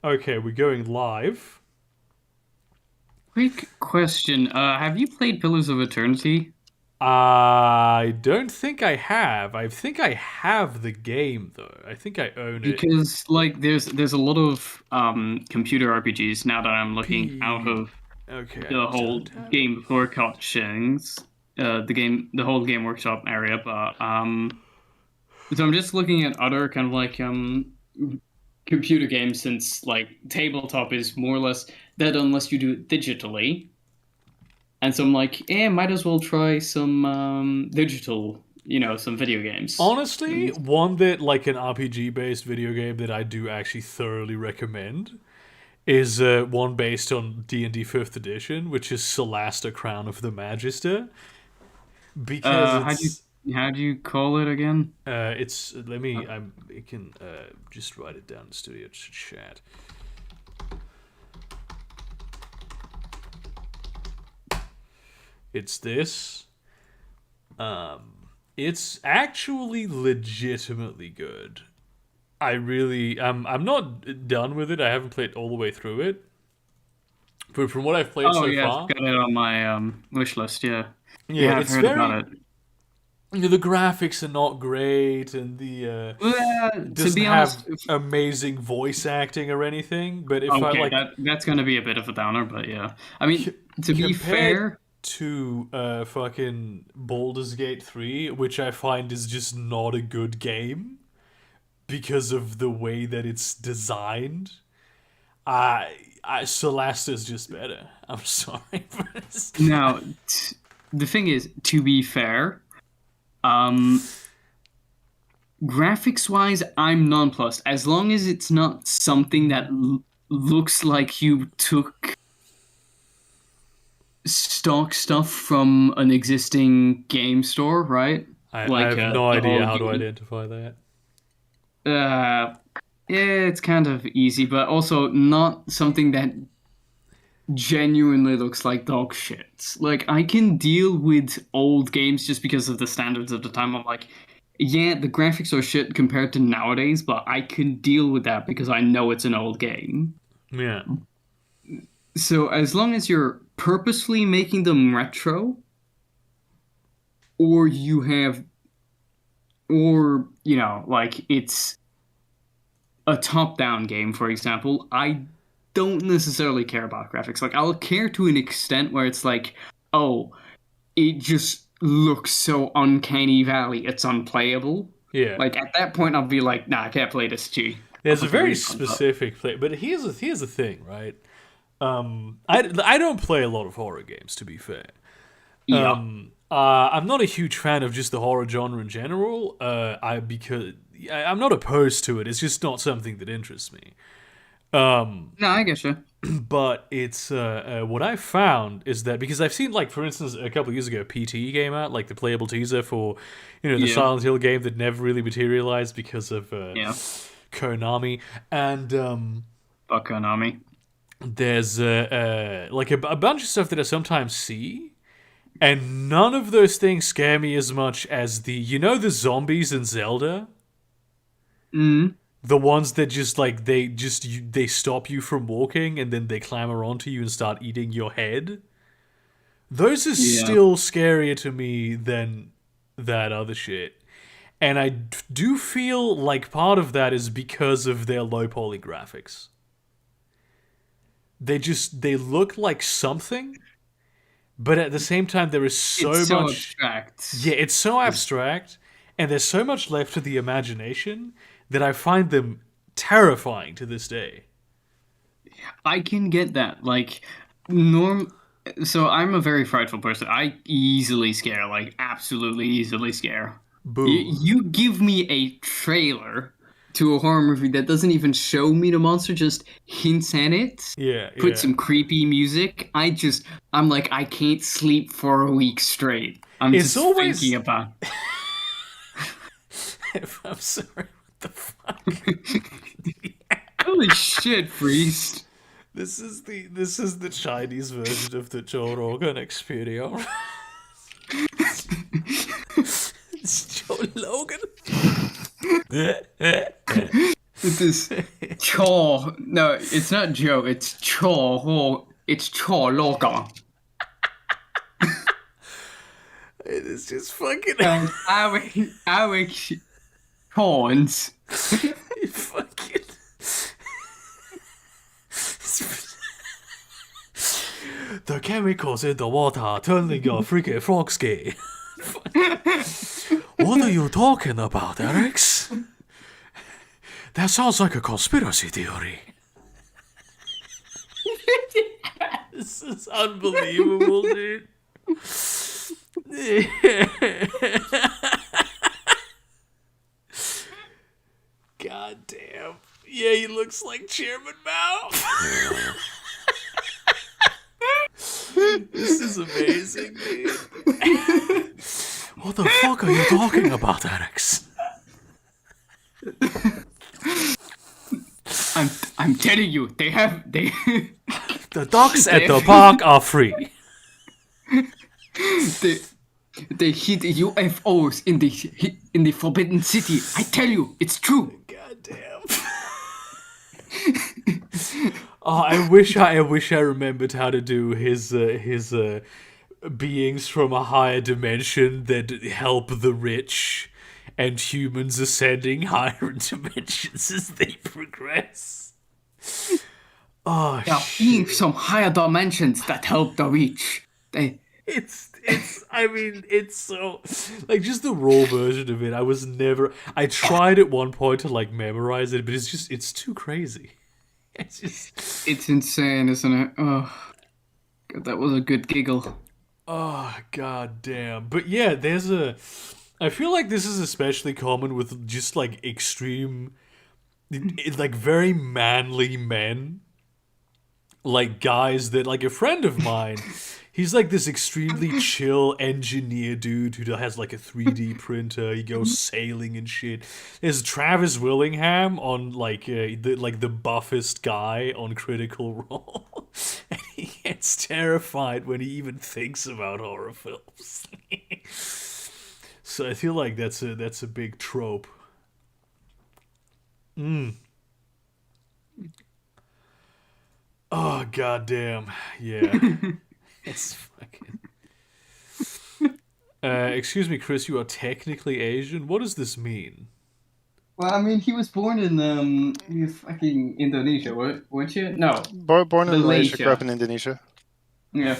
Okay, we're going live. Quick question. Have you played Pillars of Eternity? I don't think I have. I think I have the game though. I think I own it. Because there's a lot of computer RPGs now that I'm looking out P. of Okay, I the whole don't have it. Game Workshops, the whole Game Workshop area. But so I'm just looking at other kind of like computer games since like tabletop is more or less dead unless you do it digitally. And so I'm like, might as well try some digital, some video games. Honestly, one that like an RPG based video game that I do actually thoroughly recommend is one based on D&D 5th edition, which is Solasta Crown of the Magister, because How do you call it again? it's let me I can just write it down in studio chat. It's this. It's actually legitimately good. I'm not done with it. I haven't played all the way through it, but from what I've played Oh so yeah, I've far, got it on my wish list. Yeah, yeah, yeah, I've it's heard about very. it. The graphics are not great, and the it To doesn't be honest, have amazing voice acting or anything. But if I okay, like that's gonna be a bit of a downer, but yeah. I mean, to be compared fair, to fucking Baldur's Gate 3, which I find is just not a good game because of the way that it's designed. Solasta's just better. I'm sorry, but now the thing is, to be fair, um, graphics wise, I'm nonplussed as long as it's not something that looks like you took stock stuff from an existing game store, right? I Like have no the idea whole how to game. identify that. Uh, yeah, it's kind of easy, but also not something that genuinely looks like dog shit. Like I can deal with old games just because of the standards of the time. I'm like, yeah, the graphics are shit compared to nowadays, but I can deal with that because I know it's an old game. Yeah, So as long as you're purposefully making them retro, or you have, or like it's a top-down game, for example, I don't necessarily care about graphics. Like I'll care to an extent where it's like, oh, it just looks so uncanny valley, it's unplayable. yeah. Like at that point, I'll be like, nah, I can't play this. G. I'll There's a put the very refunds up. specific play, but here's the thing, right? I don't play a lot of horror games, to be fair. Yeah. I'm not a huge fan of just the horror genre in general. I'm not opposed to it. It's just not something that interests me. No, I get you. But it's what I found is that because I've seen, like, for instance, a couple of years ago, PT came out, like the playable teaser for the Yeah. Silent Hill game that never really materialized because of Yeah. Konami, and Fuck Konami. there's like a bunch of stuff that I sometimes see. And none of those things scare me as much as the zombies in Zelda? Mm. The ones that just like they stop you from walking and then they clamber onto you and start eating your head. Those are Yeah. still scarier to me than that other shit. And I do feel like part of that is because of their low poly graphics. They look like something, but at the same time there is so It's so much. Yeah, abstract. it's so 'Cause abstract, and there's so much left to the imagination that I find them terrifying to this day. I can get that. Like, norm. So I'm a very frightful person. I easily scare, like, absolutely easily scare. Boo. You give me a trailer to a horror movie that doesn't even show me the monster, just hints at it, Yeah, put yeah. some creepy music. I'm like, I can't sleep for a week straight. I'm It's just thinking always. about. I'm sorry. What the fuck? Holy shit, Priest. This is the Chinese version of the Joe Rogan experience. It's Joe Logan. It is Cho. No, it's not Joe. It's Cho. It's Cho Loga. It is just fucking. And Alex Horns. Fucking. The chemicals in the water turning your freaking frogs gay. What are you talking about, Alex? That sounds like a conspiracy theory. This is unbelievable, dude. God damn. Yeah, he looks like Chairman Mao. This is amazing, dude. What the fuck are you talking about, Alex? I'm telling you, they The ducks at the park are free. they hit UFOs in the Forbidden City. I tell you, it's true. God damn. Oh, I wish I remembered how to do his beings from a higher dimension that help the rich and humans ascending higher dimensions as they progress. Oh, There are beings from higher dimensions that help the rich. it's so like just the raw version of it. I tried at one point to like memorize it, but it's too crazy. It's insane, isn't it? Oh, God, that was a good giggle. Oh, god damn. But yeah, I feel like this is especially common with just like extreme, like very manly men. Like guys that, like a friend of mine, he's like this extremely chill engineer dude who has like a 3D printer. He goes sailing and shit. There's Travis Willingham on like the buffest guy on Critical Role, and he gets terrified when he even thinks about horror films. So I feel like that's a big trope. Oh goddamn, yeah. It's fucking. Excuse me, Chris. You are technically Asian. What does this mean? Well, I mean, he was born in fucking Indonesia, weren't you? No, Born in Malaysia, grew up Malaysia. in Indonesia. Yeah.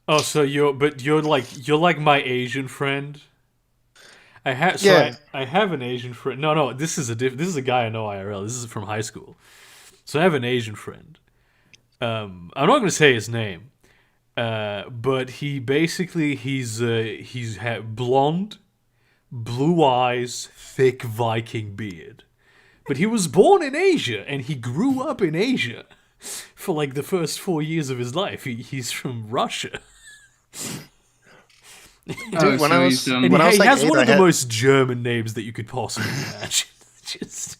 Oh, so you're like my Asian friend. Yeah. I have an Asian friend. No, this is a guy I know IRL. This is from high school. So I have an Asian friend. I'm not going to say his name, but he's blonde, blue eyes, thick Viking beard. But he was born in Asia and he grew up in Asia for like the first 4 years of his life. He's from Russia. Dude, when I was And when I was he like has 8, one I of the had most German names that you could possibly imagine. Just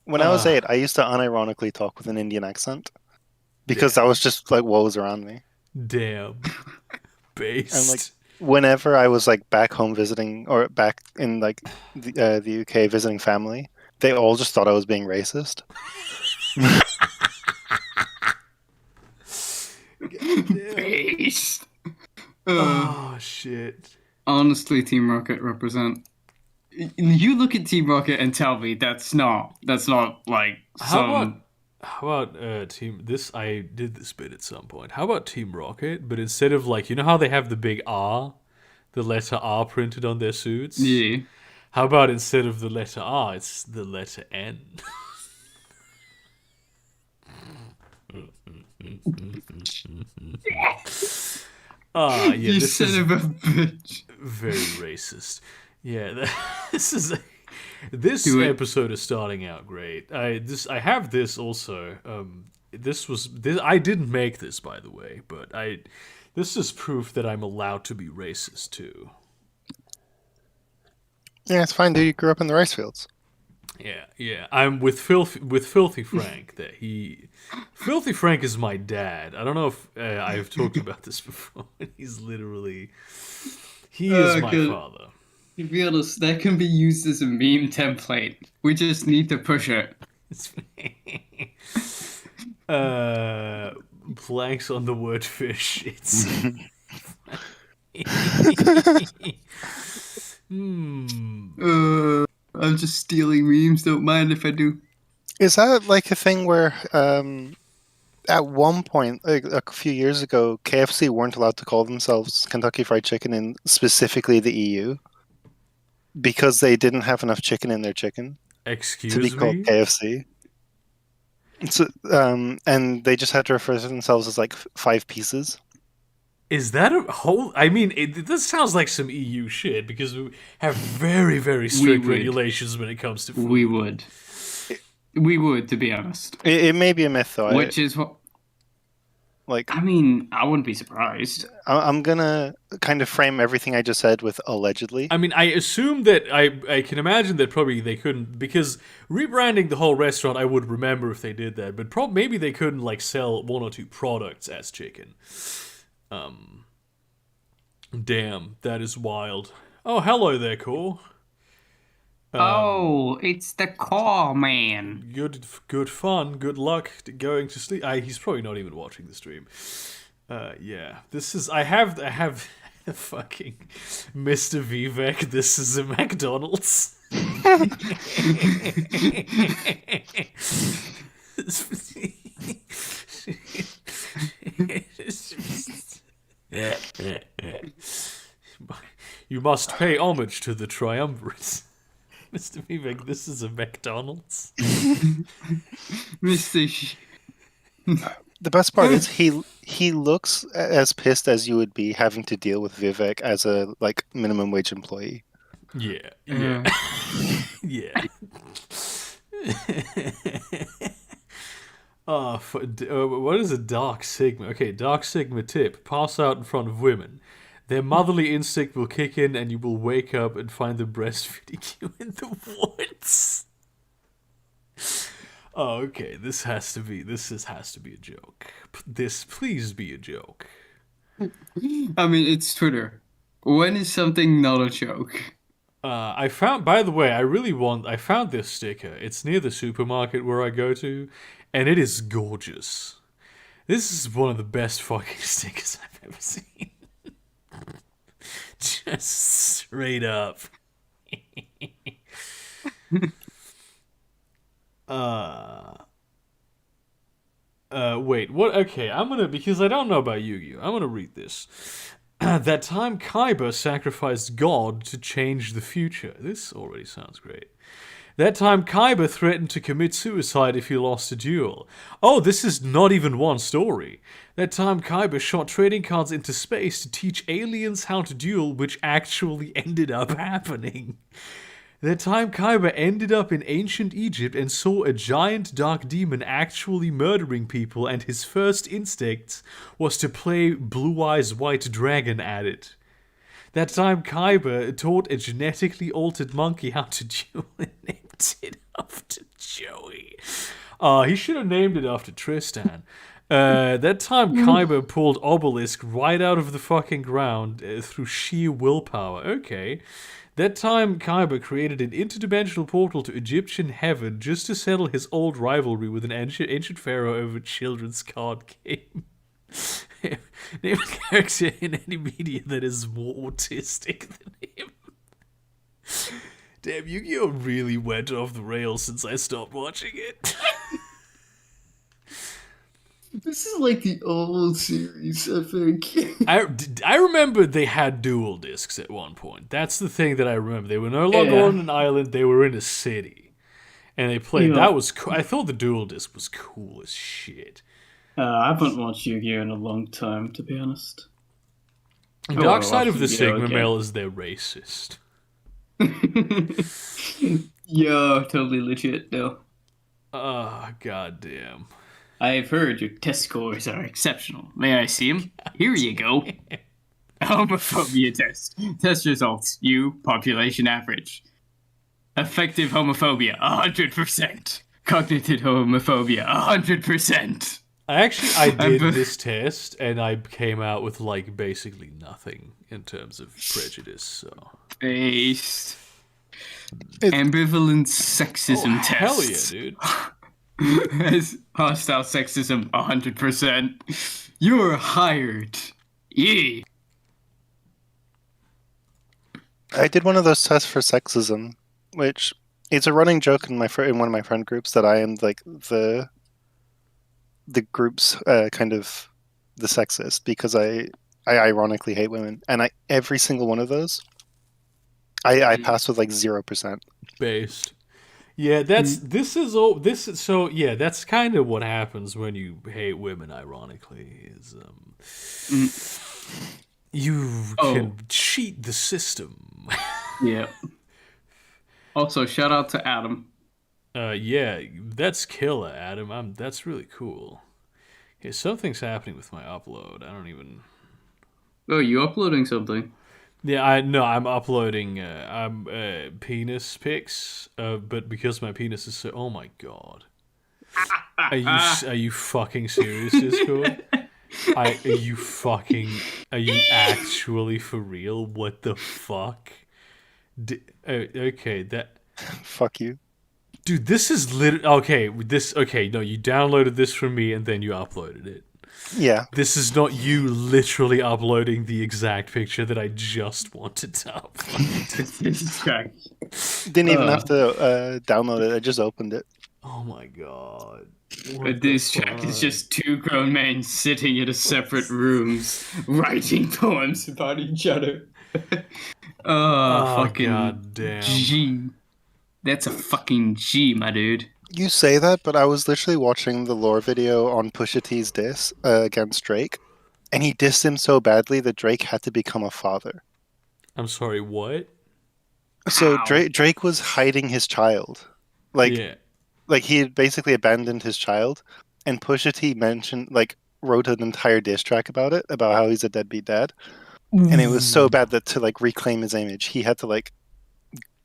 when I was 8, I used to unironically talk with an Indian accent because that was just like what was around me. damn based. And like whenever I was like back home visiting or back in like the UK visiting family, they all just thought I was being racist. Based. Oh shit. Honestly, Team Rocket represent. You look at Team Rocket and tell me that's not like How about team? This I did this bit at some point. How about Team Rocket? But instead of like, you know how they have the big R, the letter R printed on their suits. Yeah. How about instead of the letter R, it's the letter N? Ah, yeah. You This son is of a bitch. very racist. Yeah, this is. This Do it. episode is starting out great. I have this also. I didn't make this, by the way, but this is proof that I'm allowed to be racist too. Yeah, it's fine, dude. You grew up in the rice fields. Yeah. I'm with Filthy Frank. Filthy Frank is my dad. I don't know if I've talked about this before. He is my good. father. To be honest, that can be used as a meme template. We just need to push it. Blanks on the word fish. It's I'm just stealing memes. Don't mind if I do. Is that like a thing where at one point, like a few years ago, KFC weren't allowed to call themselves Kentucky Fried Chicken in specifically the EU because they didn't have enough chicken in their chicken to be excuse called me? KFC. So, and they just had to refer to themselves as like 5 pieces. Is that a whole? I mean, this sounds like some EU shit because we have very, very strict would. regulations when it comes to food. We would. We would, to be honest. It may be a myth though. Which is what. Like, I mean, I wouldn't be surprised. I'm gonna kind of frame everything I just said with allegedly. I mean, I assume that I can imagine that probably they couldn't, because rebranding the whole restaurant, I would remember if they did that, but maybe they couldn't like sell 1 or 2 products as chicken. Damn, that is wild. Oh, hello there, Core. Oh, it's the core man. Good fun. Good luck going to sleep. He's probably not even watching the stream. Yeah, this is. I have fucking Mr. Vivek. This is a McDonald's. You must pay homage to the triumvirate. Mr. Vivek, this is a McDonald's. Mr. The best part is he looks as pissed as you would be having to deal with Vivek as a like minimum wage employee. Yeah. Yeah. What is a dark sigma? Okay, dark sigma tip: pass out in front of women. Their motherly instinct will kick in, and you will wake up and find them breastfeeding you in the woods. Oh, okay. This has to be a joke. Please be a joke. I mean, it's Twitter. When is something not a joke? I found, by the way, I found this sticker. It's near the supermarket where I go to, and it is gorgeous. This is one of the best fucking stickers I've ever seen. Just straight up. Wait, what? Okay, because I don't know about Yu-Gi-Oh! I'm gonna read this. That time Kaiba sacrificed God to change the future. This already sounds great. That time Kaiba threatened to commit suicide if he lost a duel. Oh, this is not even one story. That time Kaiba shot trading cards into space to teach aliens how to duel, which actually ended up happening. That time Kaiba ended up in ancient Egypt and saw a giant dark demon actually murdering people, and his first instinct was to play Blue Eyes White Dragon at it. That time Kaiba taught a genetically altered monkey how to duel and named it after Joey. He should have named it after Tristan. That time Kaiba pulled Obelisk right out of the fucking ground through sheer willpower. Okay. That time Kaiba created an interdimensional portal to Egyptian heaven just to settle his old rivalry with an ancient pharaoh over a children's card game. Name a character in any media that is more autistic than him. Damn, Yu-Gi-Oh! Really went off the rails since I stopped watching it. This is like the old series, I think. I remember they had dual discs at one point. That's the thing that I remember. They were no longer on an island, they were in a city. And they played. That was cool. I thought the dual disc was cool as shit. I haven't watched Yu-Gi-Oh! In a long time, to be honest. The dark side of the Sigma male is they're racist. Yeah, totally legit, though. Goddamn. I've heard your test scores are exceptional. May I see them? Here you go. Homophobia test. Test results. You, population average. Effective homophobia, 100%. Cognitive homophobia, 100%. I did Ambi- this test, and I came out with like basically nothing in terms of prejudice. So Based. It- Ambivalent sexism oh, hell yeah, tests. dude. As hostile sexism 100%. You're hired. Yee. I did one of those tests for sexism, which it's a running joke in in one of my friend groups that I am like the group's kind of the sexist because I ironically hate women, and every single one of those I passed with like 0%. Based. Yeah, this is all this is so yeah, that's kind of what happens when you hate women, ironically, is you can cheat the system. Yeah. Also, shout out to Adam. Yeah, that's killer, Adam. That's really cool. Okay, something's happening with my upload. I don't even. Oh, you uploading something? Yeah, I'm uploading penis pics, but because my penis is so, oh my god. Are you fucking serious, Discord? Are you actually for real? What the fuck? Okay, that Fuck you. dude, this is okay. No, you downloaded this from me and then you uploaded it. Yeah. This is not you literally uploading the exact picture that I just wanted to upload. Didn't even have to download it. I just opened it. Oh my god. But this track is just two grown men sitting in separate rooms writing poems about each other. Fucking god damn. G. That's a fucking G, my dude. You say that, but I was literally watching the lore video on Pusha T's diss against Drake, and he dissed him so badly that Drake had to become a father. I'm sorry, what? So How? Drake was hiding his child, like he had basically abandoned his child, and Pusha T wrote an entire diss track about it, about how he's a deadbeat dad, and it was so bad that to like reclaim his image, he had to like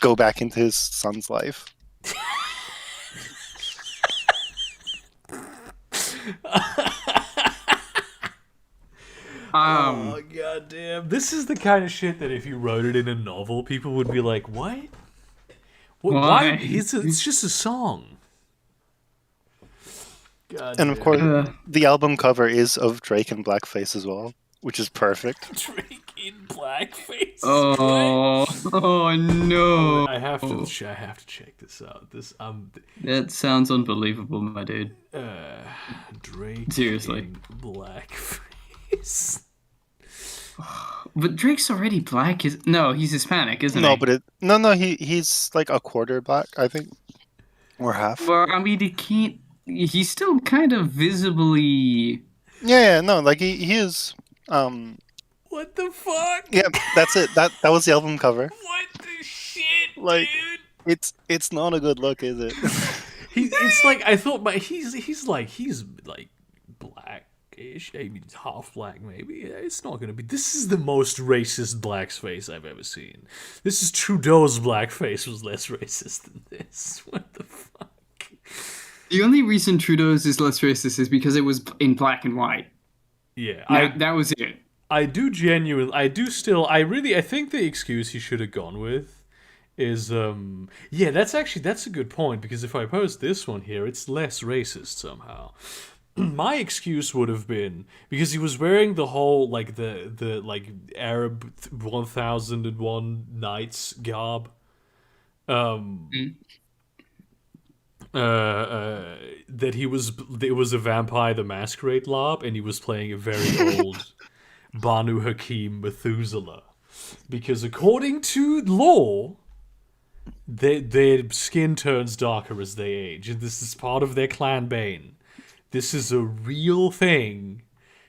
go back into his son's life. Oh god damn. This is the kind of shit that if you wrote it in a novel, people would be like, what? Why? It's just a song. God And of course, the album cover is of Drake in blackface as well, which is perfect. Drake in blackface. Oh no! I have to check this out. That sounds unbelievable, my dude. Drake Seriously. in blackface. But Drake's already black. No, he's Hispanic, isn't he? No, but he's like a quarter black, I think, or half. Well, I mean, he can't. He's still kind of visibly. Yeah, no, like he is. What the fuck? Yeah, that's it. That was the album cover. What the shit, Like, dude? it's not a good look, is it? It's like I thought, but he's like blackish. I mean, half black maybe. It's not gonna be. This is the most racist blackface I've ever seen. This is Trudeau's blackface was less racist than this. What the fuck? The only reason Trudeau's is less racist is because it was in black and white. Yeah, That was it. I think the excuse he should have gone with is that's a good point, because if I post this one here, it's less racist somehow. My excuse would have been because he was wearing the whole like the like Arab 1001 Nights garb. That it was a Vampire the Masquerade LARP, and he was playing a very old Banu Hakim Methuselah, because according to lore, their skin turns darker as they age, and this is part of their clan bane. This is a real thing.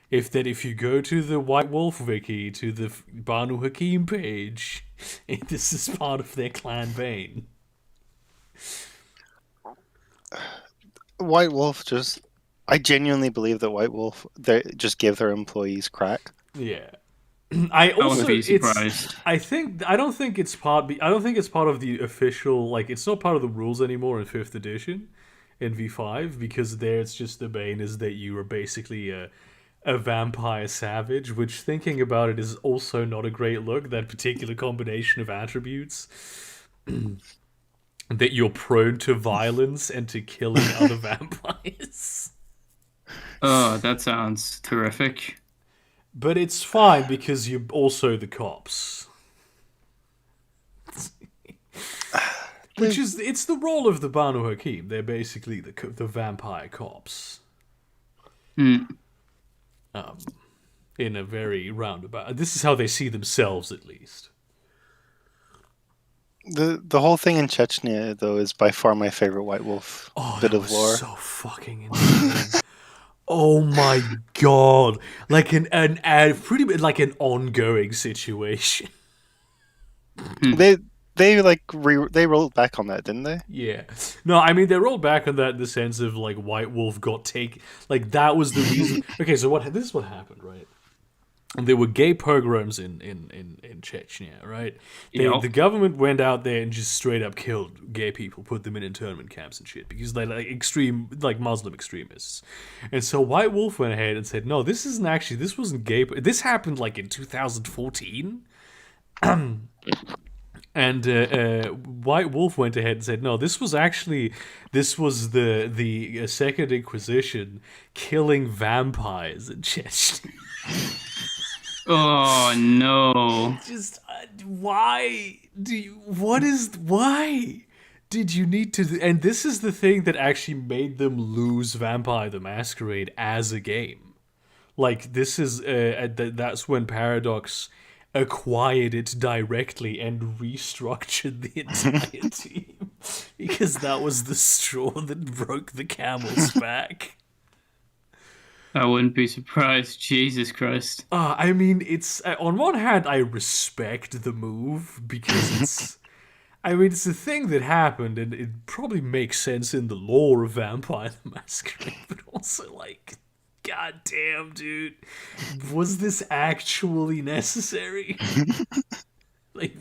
If you go to the White Wolf wiki, to the Banu Hakim page, this is part of their clan bane. White Wolf I genuinely believe that White Wolf they just give their employees crack. Yeah. I wouldn't be surprised. I don't think it's part of the official, like, it's not part of the rules anymore in 5th edition. in V5, because there it's just the main is that you are basically a vampire savage, which, thinking about it, is also not a great look. That particular combination of attributes, that you're prone to violence and to killing other vampires. Oh, that sounds terrific. But it's fine because you're also the cops. Which is, it's the role of the Banu Hakim. They're basically the vampire cops. Mm. In a very roundabout. This is how they see themselves, at least. The whole thing in Chechnya, though, is by far my favorite White Wolf bit of lore. So fucking insane. Oh my god! Like an pretty bit like an ongoing situation. They like they rolled back on that, didn't they? Yeah. No, I mean they rolled back on that in the sense of like White Wolf got taken. Like that was the reason. Okay, so this is what happened, right? There were gay pogroms in Chechnya, right? The government went out there and just straight up killed gay people, put them in internment camps and shit, because they're like extreme, like Muslim extremists. And so White Wolf went ahead and said, no, this wasn't gay. This happened like in 2014. And White Wolf went ahead and said, no, this was the Second Inquisition killing vampires in Chechnya. Oh no! Just why did you need to? And this is the thing that actually made them lose Vampire the Masquerade as a game. Like this is that's when Paradox acquired it directly and restructured the entire team, because that was the straw that broke the camel's back. I wouldn't be surprised. Jesus Christ. I mean, it's on one hand, I respect the move because it's. I mean, it's a thing that happened, and it probably makes sense in the lore of Vampire the Masquerade, but also, like, goddamn, dude, was this actually necessary? Like,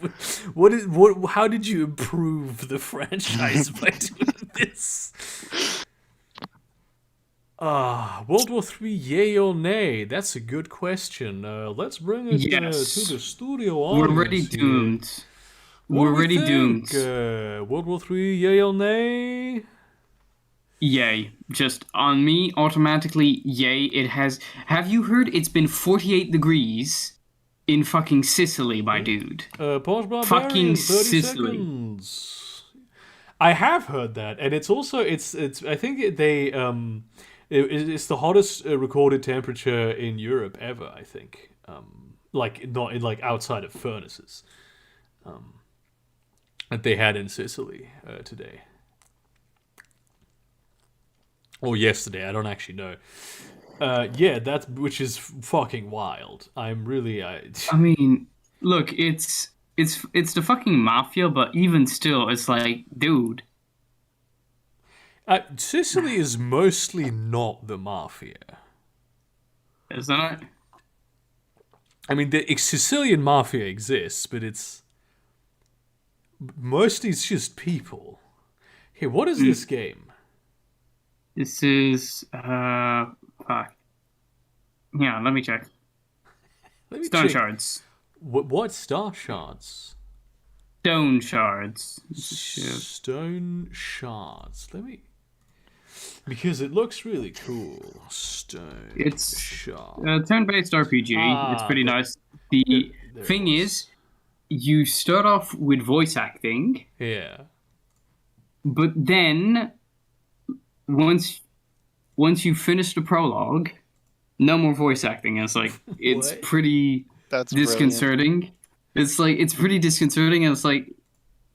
how did you improve the franchise by doing this? World War III, yay or nay? That's a good question. Let's bring it to the studio audience. We're already doomed. We're already doomed. World War III, yay or nay? Yay. Just on me, automatically, yay. It has... Have you heard it's been 48 degrees in fucking Sicily, my dude? Fucking Sicily. Seconds. I have heard that, and it's also... It's. I think they... It's the hottest recorded temperature in Europe ever, I think. Like not in like outside of furnaces. That they had in Sicily today. Or yesterday, I don't actually know. Yeah, which is fucking wild. I'm really I mean, look, it's the fucking mafia, but even still, it's like, dude. Sicily is mostly not the mafia. Isn't it? I mean, the Sicilian mafia exists, but it's... Mostly it's just people. Hey, what is this game? This is... fuck. Yeah, let me check. Stone Shards. What Star Shards? Stone Shards. Stone Shards. Let me... Because it looks really cool. It's a turn-based RPG. It's pretty nice. The thing is, you start off with voice acting. Yeah. But then, once you finish the prologue, no more voice acting. It's like, it's pretty disconcerting. Brilliant. It's like, it's pretty disconcerting, and it's like,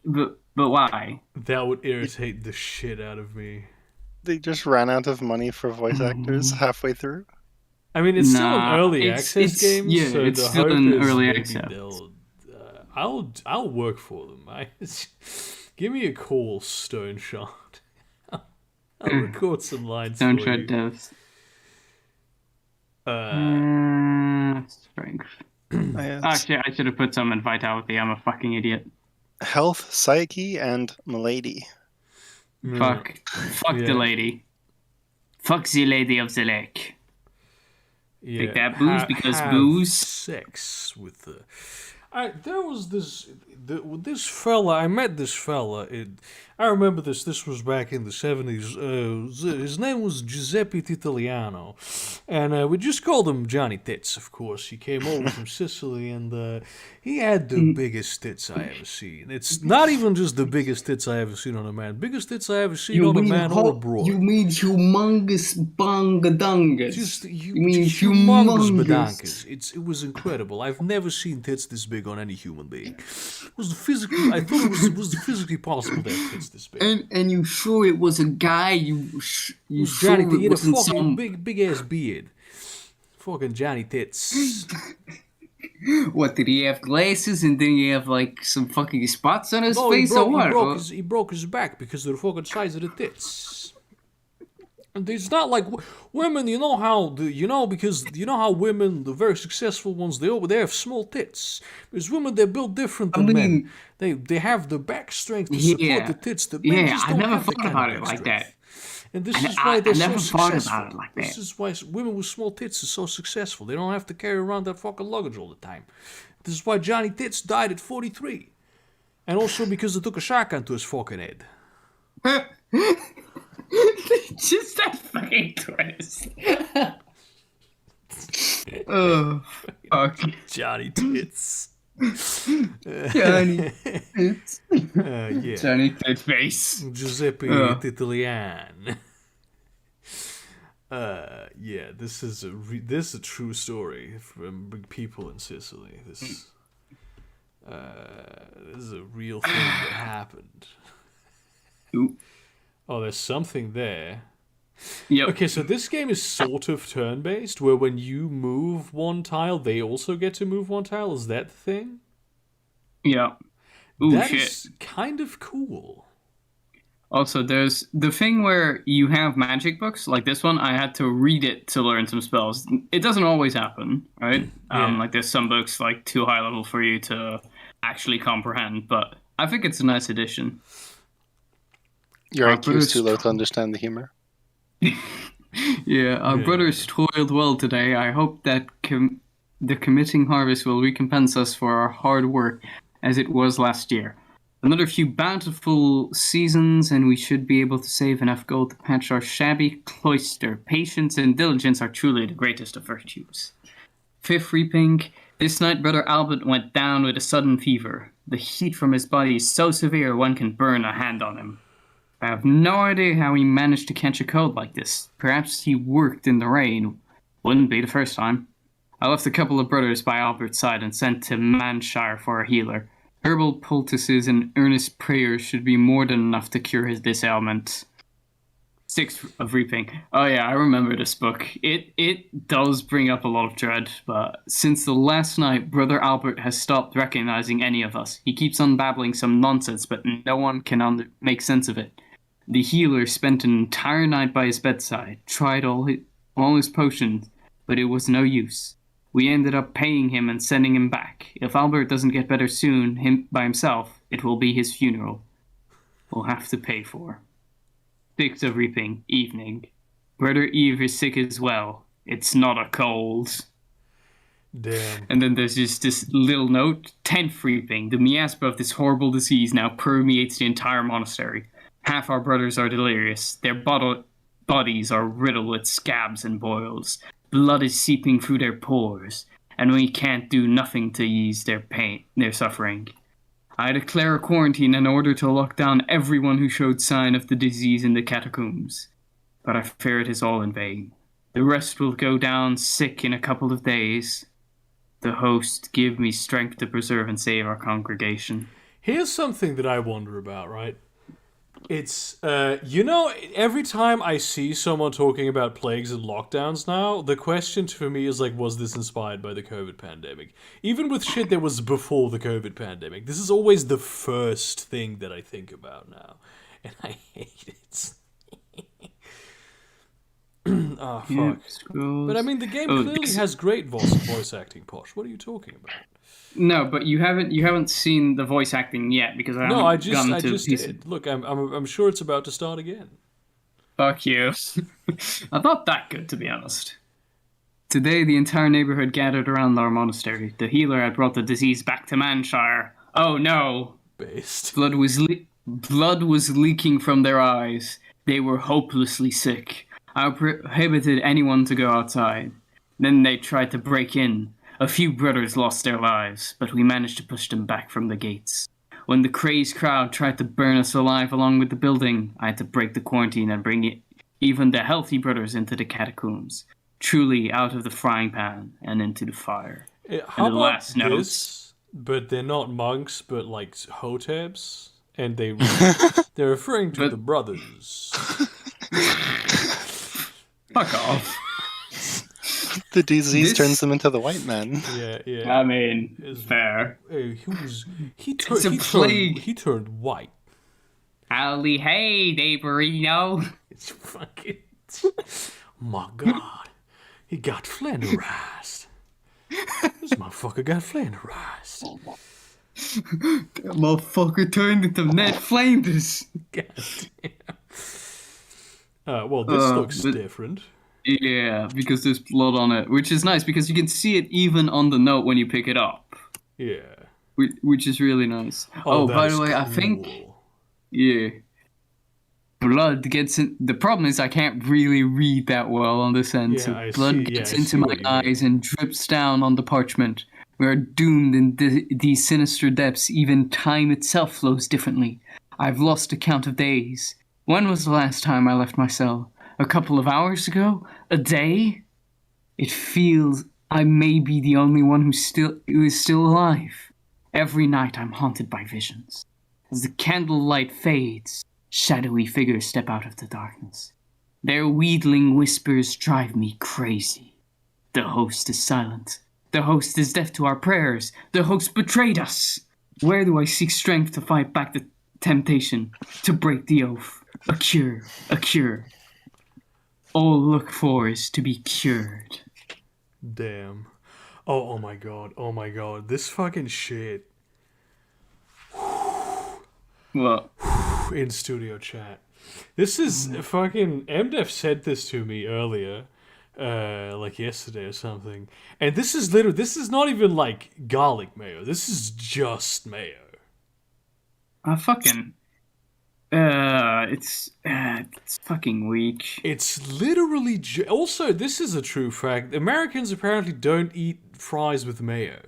but why? That would irritate the shit out of me. They just ran out of money for voice actors halfway through. I mean, it's still an early access game. Yeah, so it's still an early access. I'll work for them. Give me a call, Stone Shard. I'll record some lines. Stone Shard devs. Strength. Actually, I should have put some in Vitality. I'm a fucking idiot. Health, Psyche, and Milady. Fuck the Yeah. lady. Fuck the lady of the lake. Yeah, Take that booze because have booze. sex with the. There was this fella. I met this fella. I remember this. This was back in the 70s. His name was Giuseppe Titaliano, and we just called him Johnny Tits. Of course, he came over from Sicily, and he had the biggest tits I ever seen. It's not even just the biggest tits I ever seen on a man. Biggest tits I ever seen on a man or a broad. You mean humongous bangadungas. Just humongous. badankas. It was incredible. I've never seen tits this big on any human being. I thought it was physically possible to have tits this big. And you sure it was a guy? You sure Johnny, he it had a wasn't fucking some... big ass beard. Fucking Johnny Tits. What, did he have glasses and then he have like some fucking spots on his No, face or what? he broke his back because of the fucking size of the tits. And it's not like women, because you know how women, the very successful ones, they have small tits. Because women, they're built different than men. They have the back strength to support the tits. The men just don't have that kind of back like strength. that. And this is why they're so successful. About it like that. This is why women with small tits are so successful. They don't have to carry around that fucking luggage all the time. This is why Johnny Tits died at 43. And also because they took a shotgun to his fucking head. Just that fucking twist. Oh, fuck. Johnny Tits. Johnny Tits. Yeah. Johnny Tits face. Giuseppe Titalian. Yeah, this is a true story from people in Sicily. This is a real thing that happened. Ooh. Oh, there's something there. Yep. Okay, so this game is sort of turn-based, where when you move one tile, they also get to move one tile. Is that the thing? Yeah. Ooh, That shit. is kind of cool. Also, there's the thing where you have magic books, like this one. I had to read it to learn some spells. It doesn't always happen, right? Yeah. Like there's some books like too high level for you to actually comprehend, but I think it's a nice addition. Your Our IQ is too low to understand the humor. Yeah, our brothers toiled well today. I hope that the committing harvest will recompense us for our hard work as it was last year. Another few bountiful seasons, and we should be able to save enough gold to patch our shabby cloister. Patience and diligence are truly the greatest of virtues. Fifth reaping. This night, Brother Albert went down with a sudden fever. The heat from his body is so severe one can burn a hand on him. I have no idea how he managed to catch a cold like this. Perhaps he worked in the rain. Wouldn't be the first time. I left a couple of brothers by Albert's side and sent to Manshire for a healer. Herbal poultices and earnest prayers should be more than enough to cure this ailment. Sixth of Reaping. Oh yeah, I remember this book. It does bring up a lot of dread, but since the last night, Brother Albert has stopped recognizing any of us. He keeps on babbling some nonsense, but no one can make sense of it. The healer spent an entire night by his bedside, tried all his potions, but it was no use. We ended up paying him and sending him back. If Albert doesn't get better soon, by himself, it will be his funeral. We'll have to pay for. Sixth of Reaping, evening. Brother Eve is sick as well. It's not a cold. Damn. And then there's just this little note. 10th Reaping. The miasma of this horrible disease now permeates the entire monastery. Half our brothers are delirious. Their bodies are riddled with scabs and boils. Blood is seeping through their pores, and we can't do nothing to ease their pain, their suffering. I declare a quarantine in order to lock down everyone who showed sign of the disease in the catacombs. But I fear it is all in vain. The rest will go down sick in a couple of days. The host give me strength to preserve and save our congregation. Here's something that I wonder about, right? It's, every time I see someone talking about plagues and lockdowns now, the question for me is like, was this inspired by the COVID pandemic? Even with shit that was before the COVID pandemic, this is always the first thing that I think about now. And I hate it. Ah, Yep, fuck. scrolls. But I mean, the game Oh, clearly this- has great voice acting, Posh. What are you talking about? No, but you haven't seen the voice acting yet because I No, I haven't just gotten I to just piece it. did. Look, I'm sure it's about to start again. Fuck you. I'm not that good, to be honest. Today, the entire neighborhood gathered around our monastery. The healer had brought the disease back to Manshire. Oh no! Based. Blood was leaking from their eyes. They were hopelessly sick. I prohibited anyone to go outside. Then they tried to break in. A few brothers lost their lives, but we managed to push them back from the gates. When the crazed crowd tried to burn us alive along with the building, I had to break the quarantine and bring even the healthy brothers into the catacombs. Truly out of the frying pan and into the fire. How And the about last notes. this? But they're not monks, but like hoteps, and they're referring to But- the brothers. Fuck off. The disease This- turns them into the white man. Yeah. I mean, fair. He turned white. Howdy hey, Daverino. It's fucking. My God, he got flanderized. This motherfucker got flanderized. That motherfucker turned into Ned Flanders. God damn. Well, this looks but- different. Yeah, because there's blood on it, which is nice because you can see it even on the note when you pick it up, Yeah. which is really nice. Oh, that by is the way, I think cool. yeah, blood gets in. The problem is I can't really read that well on this end. Yeah, so I blood see- gets I into see my what you mean. eyes and drips down on the parchment. We are doomed in these sinister depths. Even time itself flows differently. I've lost account of days. When was the last time I left my cell? A couple of hours ago? A day? It feels I may be the only one who is still alive. Every night I'm haunted by visions. As the candlelight fades, shadowy figures step out of the darkness. Their wheedling whispers drive me crazy. The host is silent. The host is deaf to our prayers. The host betrayed us. Where do I seek strength to fight back the temptation, to break the oath? A cure, a cure. All look for is to be cured. Damn. Oh my God. Oh my God. This fucking shit Well, in studio chat. This is fucking. MDef said this to me earlier, like yesterday or something. And this is literally. This is not even like garlic mayo. This is just mayo. I fucking. It's fucking weak. It's literally. Also, this is a true fact. Americans apparently don't eat fries with mayo.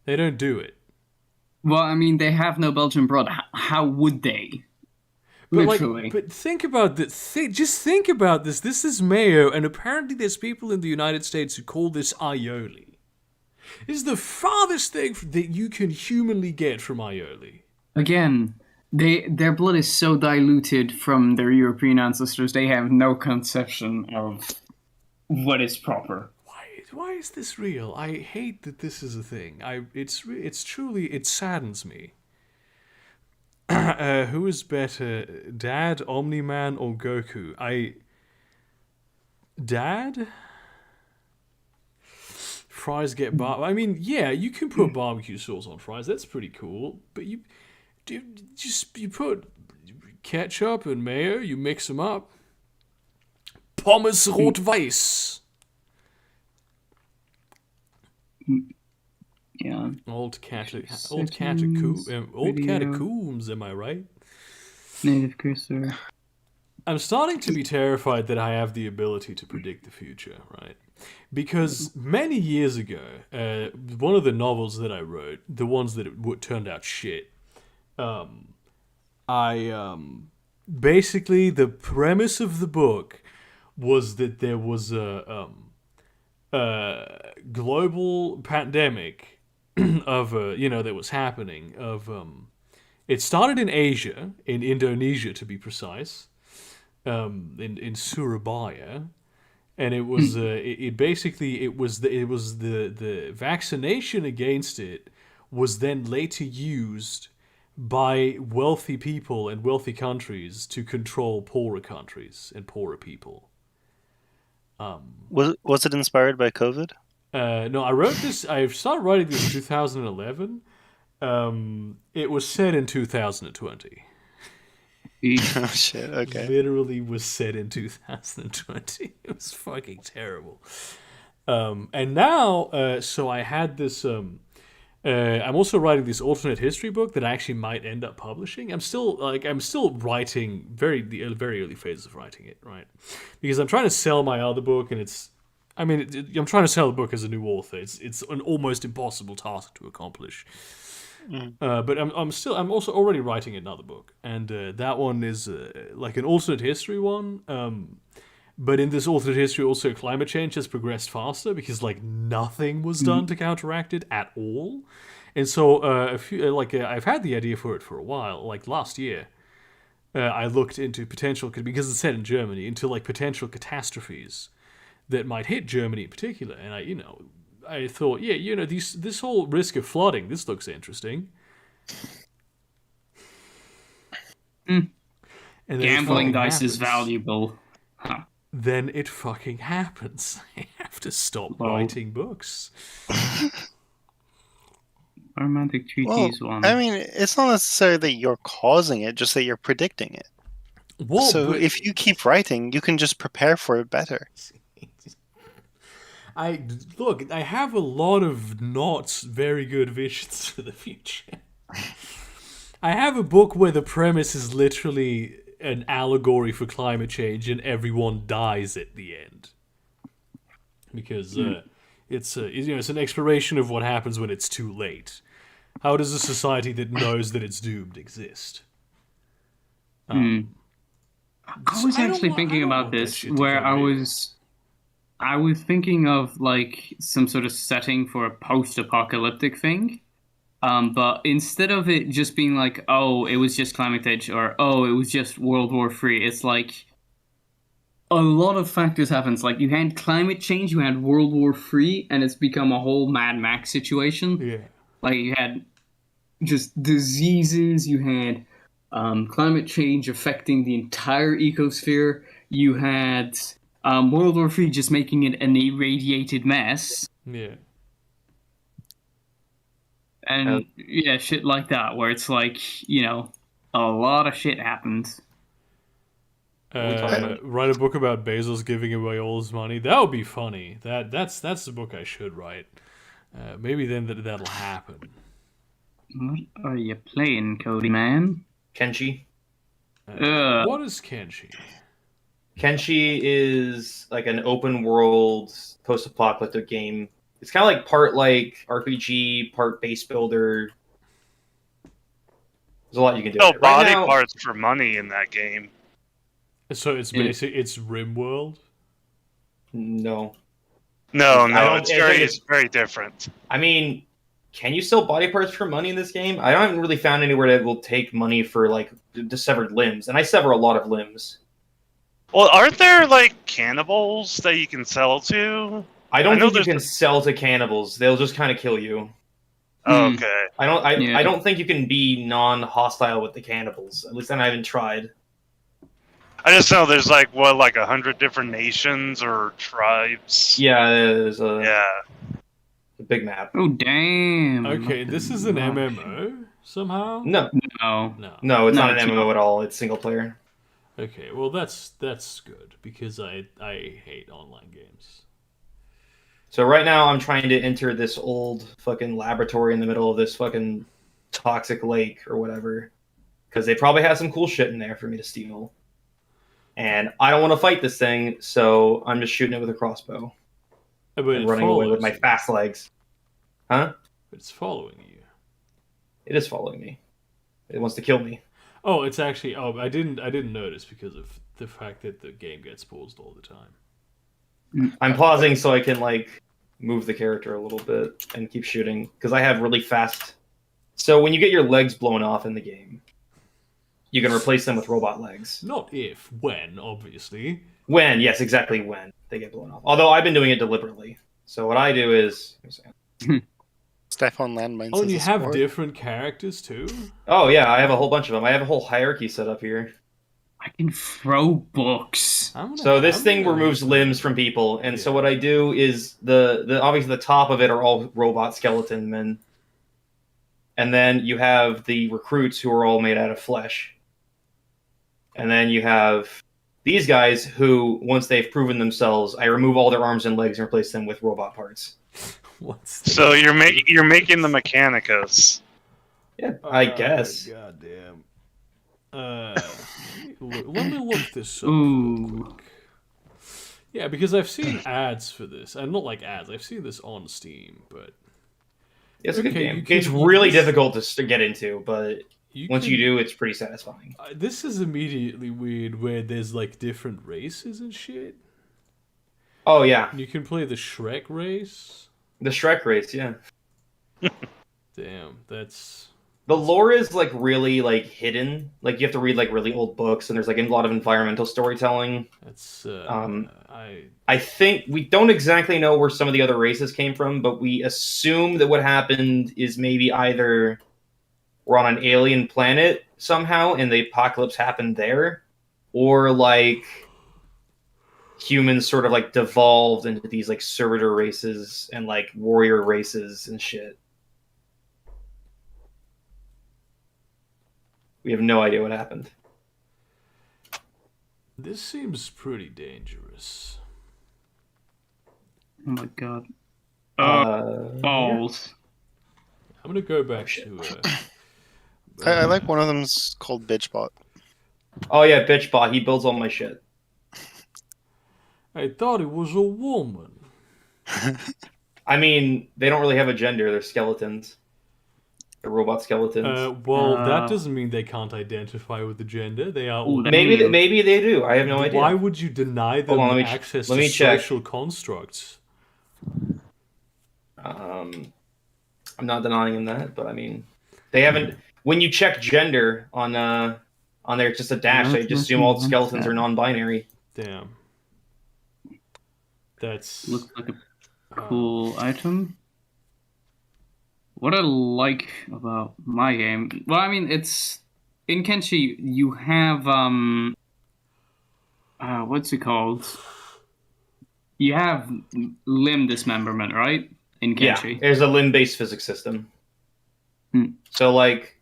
They don't do it. Well, I mean, they have no Belgian broad. How would they? But Literally. but think about this. Just think about this. This is mayo, and apparently there's people in the United States who call this aioli. This is the farthest thing that you can humanly get from aioli. Again, their blood is so diluted from their European ancestors, they have no conception of what is proper. Why is this real? I hate that this is a thing. It's truly, it saddens me. Who is better, Dad, Omni-Man, or Goku? Dad? Fries get I mean, yeah, you can put barbecue sauce on fries. That's pretty cool. But you put ketchup and mayo. You mix them up. Pommes rot-weiß. Yeah. Old Seconds, catacombs, am I right? Native cursor. I'm starting to be terrified that I have the ability to predict the future, right? Because many years ago, one of the novels that I wrote, the ones that turned out shit, basically the premise of the book was that there was a global pandemic that was happening it started in Asia, in Indonesia to be precise, in Surabaya, and it was the vaccination against it was then later used by wealthy people and wealthy countries to control poorer countries and poorer people. Was it inspired by COVID? No, I wrote this. I started writing this in 2011. It was set in 2020. Oh shit! Okay. Literally was set in 2020. It was fucking terrible. And now, so I had this. I'm also writing this alternate history book that I actually might end up publishing. I'm still writing the very early phases of writing it, right? Because I'm trying to sell my other book, and I'm trying to sell the book as a new author. It's an almost impossible task to accomplish. But I'm also already writing another book, and that one is like an alternate history one. But in this alternate history, also climate change has progressed faster because like nothing was done to counteract it at all. And so I've had the idea for it for a while. Like last year, I looked into potential, because it's set in Germany, into like potential catastrophes that might hit Germany in particular. And I thought, this whole risk of flooding, this looks interesting. Mm. And Gambling dice is valuable. Huh. Then it fucking happens. I have to stop writing books. Romantic treaties one. I mean, it's not necessarily that you're causing it, just that you're predicting it. Well, so if you keep writing, you can just prepare for it better. I have a lot of not very good visions for the future. I have a book where the premise is literally an allegory for climate change and everyone dies at the end. Because it's an exploration of what happens when it's too late. How does a society that knows that it's doomed exist? I was actually thinking about this, where I was thinking of like some sort of setting for a post-apocalyptic thing. But instead of it just being like, oh, it was just climate change, or oh, it was just World War III, it's like a lot of factors happens. Like you had climate change, you had World War III, and it's become a whole Mad Max situation. Yeah. Like you had just diseases, you had climate change affecting the entire ecosphere, you had World War III just making it an irradiated mess. Yeah. And shit like that, where it's like, a lot of shit happens. Write a book about Bezos giving away all his money. That would be funny. That's the book I should write. Maybe then that'll happen. What are you playing, Cody man? Kenshi. What is Kenshi? Kenshi is like an open world post-apocalyptic game. It's kind of like part like RPG, part base builder. There's a lot you can do. No body parts for money in that game. So it's basically it's RimWorld. No, it's very different. I mean, can you sell body parts for money in this game? I haven't really found anywhere that will take money for like severed limbs, and I sever a lot of limbs. Well, aren't there like cannibals that you can sell to? I don't think you can sell to cannibals. They'll just kind of kill you. Oh, okay. I don't think you can be non-hostile with the cannibals. At least I haven't tried. I just know there's like 100 different nations or tribes. Yeah, there's a big map. Oh damn. Okay, this is an MMO somehow? No, it's not an MMO at all. It's single player. Okay, well that's good because I hate online games. So right now I'm trying to enter this old fucking laboratory in the middle of this fucking toxic lake or whatever. Because they probably have some cool shit in there for me to steal. And I don't want to fight this thing, so I'm just shooting it with a crossbow. And running away with my fast legs. Huh? But it's following you. It is following me. It wants to kill me. Oh, it's actually... Oh, I didn't notice because of the fact that the game gets paused all the time. I'm pausing so I can like move the character a little bit and keep shooting because I have really fast. So when you get your legs blown off in the game, you can replace them with robot legs. Not if, when, obviously. When, yes, exactly when they get blown off. Although I've been doing it deliberately. So what I do is Step on landmines. Oh, and as you a have sport. different characters too? Oh yeah, I have a whole bunch of them. I have a whole hierarchy set up here. I can throw books. So this thing removes limbs from people, and so what I do is the obviously the top of it are all robot skeleton men, and then you have the recruits who are all made out of flesh, and then you have these guys who, once they've proven themselves, I remove all their arms and legs and replace them with robot parts. So you're making the Mechanicus. Yeah, I guess. Goddamn. Let me look this up real Ooh. quick. Yeah, because I've seen ads for this. And not like ads, I've seen this on Steam, but... It's a good Okay, game. you can It's really use- difficult to get into, but once you do, it's pretty satisfying. This is immediately weird where there's like different races and shit. Oh yeah, You can play the Shrek race. the Shrek race, yeah. Damn, that's... The lore is like really like hidden. Like you have to read like really old books, and there's like a lot of environmental storytelling. That's... I think we don't exactly know where some of the other races came from, but we assume that what happened is maybe either we're on an alien planet somehow, and the apocalypse happened there, or like humans sort of like devolved into these like servitor races and like warrior races and shit. We have no idea what happened. This seems pretty dangerous. Oh my god. Balls. I'm gonna go back shit. to... I like one of them's called Bitchbot. Oh yeah, Bitchbot. He builds all my shit. I thought it was a woman. I mean, they don't really have a gender. They're skeletons. They're robot skeletons. That doesn't mean they can't identify with the gender. They are... Ooh, maybe they do. I have no idea. Why would you deny them Hold on, access let to me check. social constructs? I'm not denying them that, but I mean, they haven't. When you check gender on there, it's just a dash. I just assume all skeletons are non-binary. Damn. That's... Looks like a cool item. What I like about my game, well, I mean, it's in Kenshi. You have what's it called? You have limb dismemberment, right? In Kenshi. Yeah, there's a limb-based physics system. Hmm. So like,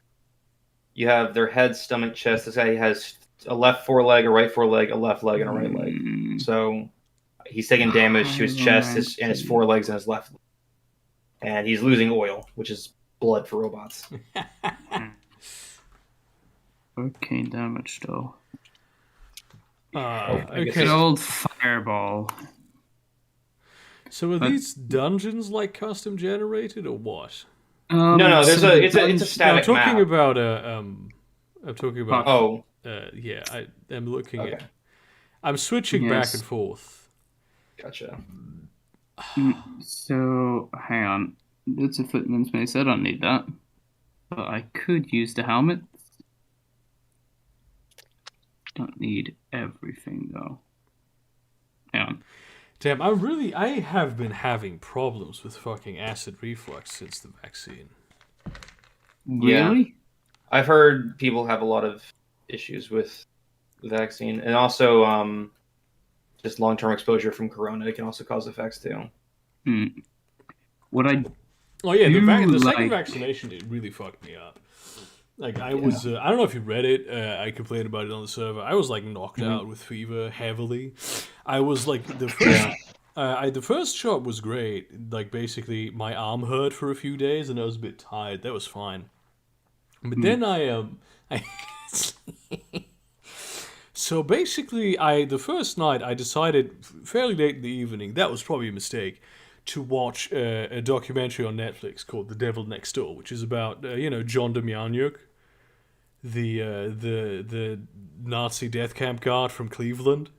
you have their head, stomach, chest. This guy has a left foreleg, a right foreleg, a left leg, and a right leg. So he's taking damage to his chest, and his forelegs, and his left. And he's losing oil, which is blood for robots. Okay, damage though. I guess okay. Good old fireball. So are these dungeons like custom generated or what? No, there's it's a No, I'm static talking map. about I'm talking about Oh, yeah, I'm looking okay, at... I'm switching back Yes. and forth. gotcha. So hang on, it's a footman space. I don't need that, but I could use the helmet. Don't need everything though. Hang on. Damn, I have been having problems with fucking acid reflux since the vaccine. Yeah. Really? I've heard people have a lot of issues with the vaccine, and also just long-term exposure from corona. It can also cause effects too. What I Oh yeah, the You second like- vaccination, it really fucked me up. Like I was, I don't know if you read it. I complained about it on the server. I was like knocked out with fever heavily. I was like the first. The first shot was great. Like basically, my arm hurt for a few days, and I was a bit tired. That was fine. But then I So basically, the first night I decided fairly late in the evening. That was probably a mistake. To watch a documentary on Netflix called "The Devil Next Door," which is about John Demjanjuk, the Nazi death camp guard from Cleveland.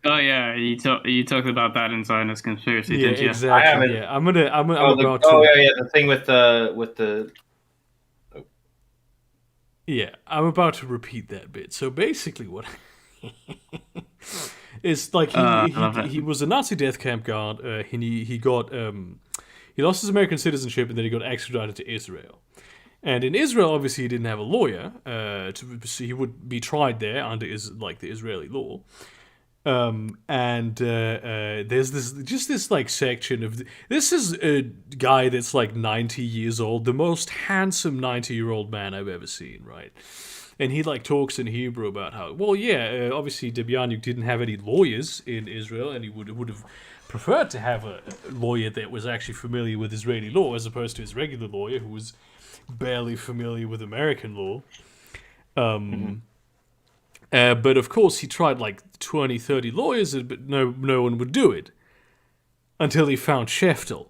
Oh yeah, you talked about that in Zionist Conspiracy, Yeah, didn't you? exactly. I haven't- Yeah, I'm about oh to. yeah, the thing with the Yeah, I'm about to repeat that bit. So basically, what it's like I love it. he was a Nazi death camp guard. He He lost his American citizenship, and then he got extradited to Israel. And in Israel, obviously, he didn't have a lawyer. So he would be tried there under the Israeli law. There's this like section of this is a guy that's like 90 years old, the most handsome 90-year-old man I've ever seen, right? And he like talks in Hebrew about how, well, yeah, obviously Demjanjuk didn't have any lawyers in Israel, and he would have preferred to have a lawyer that was actually familiar with Israeli law as opposed to his regular lawyer who was barely familiar with American law. But of course, he tried like 20, 30 lawyers, but no one would do it until he found Sheftel.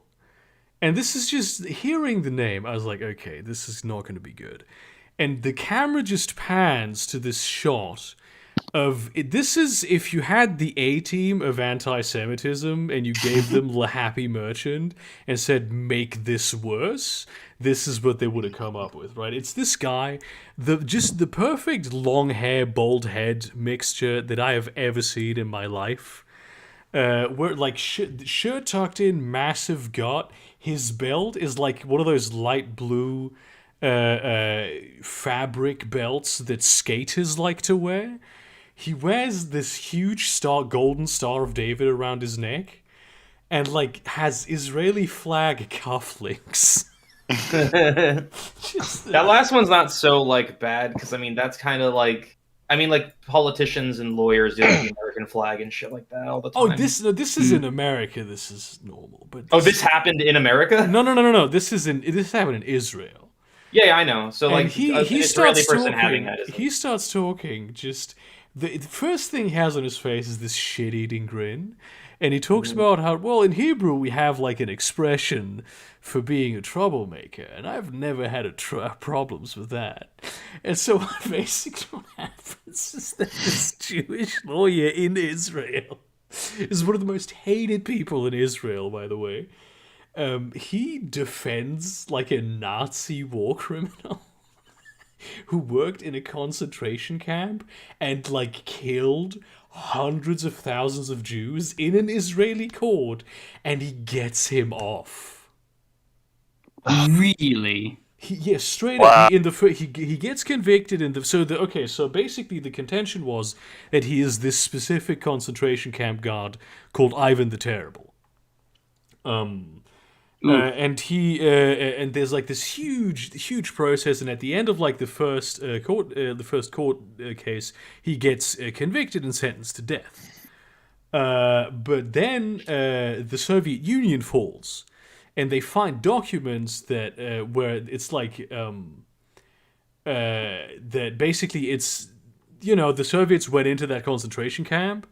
And this is just, hearing the name, I was like, okay, this is not going to be good. And the camera just pans to this shot of, this is if you had the A-team of anti-Semitism and you gave them the Happy Merchant and said, make this worse, this is what they would have come up with, right? It's this guy, just the perfect long hair, bald head mixture that I have ever seen in my life. Where like shirt tucked in, massive gut. His belt is like one of those light blue fabric belts that skaters like to wear. He wears this huge golden Star of David around his neck, and like has Israeli flag cufflinks. That last one's not so like bad because I mean that's kind of like like politicians and lawyers do like, the American flag and shit like that all the time. Oh, this is in America. This is normal, but this happened in America? No. This happened in Israel. Yeah, I know. So like he Israeli starts person talking. having that is He starts talking. Just the first thing he has on his face is this shit-eating grin. And he talks about how, well, in Hebrew we have like an expression for being a troublemaker, and I've never had problems with that. And so basically what happens is that this Jewish lawyer in Israel is one of the most hated people in Israel, by the way. He defends like a Nazi war criminal who worked in a concentration camp and like killed hundreds of thousands of Jews in an Israeli court, and he gets him off. Really? Straight up. He gets convicted in the so basically the contention was that he is this specific concentration camp guard called Ivan the Terrible. And there's like this huge process, and at the end of like the first court case, he gets convicted and sentenced to death. But then the Soviet Union falls, and they find documents that where it's like that basically it's the Soviets went into that concentration camp.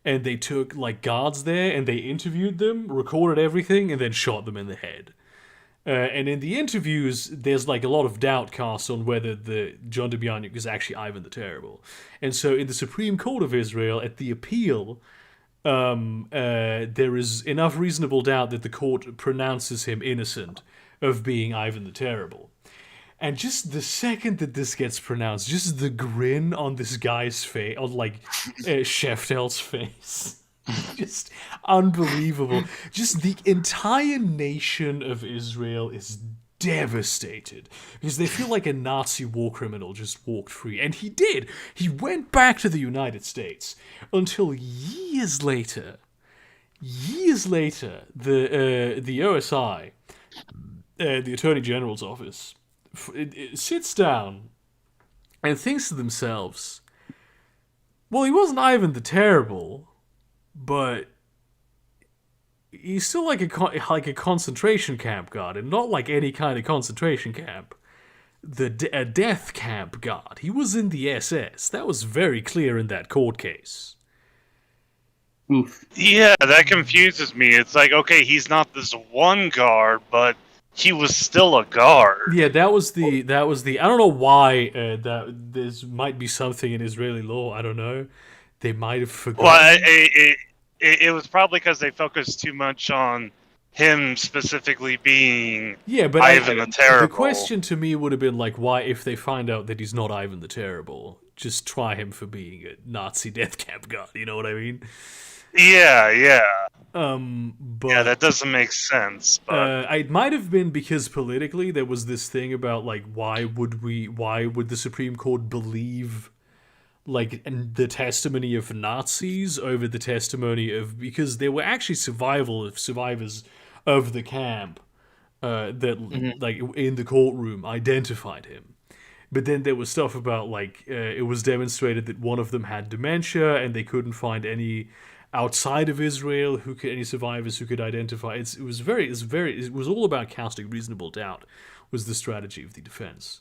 And they took like guards there, and they interviewed them, recorded everything, and then shot them in the head. And in the interviews, there's like a lot of doubt cast on whether the John Demjanjuk is actually Ivan the Terrible. And so, in the Supreme Court of Israel, at the appeal, there is enough reasonable doubt that the court pronounces him innocent of being Ivan the Terrible. And just the second that this gets pronounced, just the grin on this guy's face, on like Sheftel's face, just unbelievable. Just the entire nation of Israel is devastated because they feel like a Nazi war criminal just walked free. And he did. He went back to the United States until years later, the OSI, the Attorney General's office, it sits down and thinks to themselves, well, he wasn't Ivan the Terrible, but he's still like a concentration camp guard, and not like any kind of concentration camp. A death camp guard. He was in the SS. That was very clear in that court case. Oof. Yeah, that confuses me. It's like, okay, he's not this one guard, but he was still a guard. Yeah, that was the. I don't know why that this might be something in Israeli law. I don't know. They might have forgotten. Well, it was probably because they focused too much on him specifically being Ivan the Terrible. The question to me would have been like, why, if they find out that he's not Ivan the Terrible, just try him for being a Nazi death camp guard. You know what I mean? Yeah. But yeah, that doesn't make sense. But it might have been because politically there was this thing about like why would the Supreme Court believe like the testimony of Nazis over the testimony of, because there were actually survivors of the camp that like in the courtroom identified him. But then there was stuff about like it was demonstrated that one of them had dementia, and they couldn't find any outside of Israel any survivors who could identify. It was all about casting reasonable doubt. Was the strategy of the defense.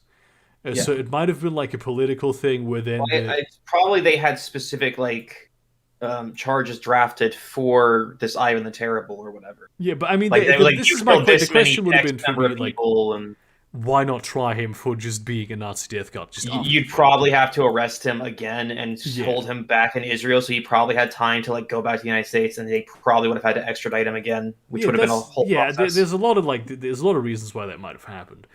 So it might have been like a political thing where then probably they had specific like charges drafted for this Ivan the Terrible or whatever. Yeah, but I mean, like, this is my question. The question would have been for me, like, and why not try him for just being a Nazi death god? You'd probably have to arrest him again and hold him back in Israel, so he probably had time to like go back to the United States, and they probably would have had to extradite him again, which would have been a whole process. There's a lot of reasons why that might have happened.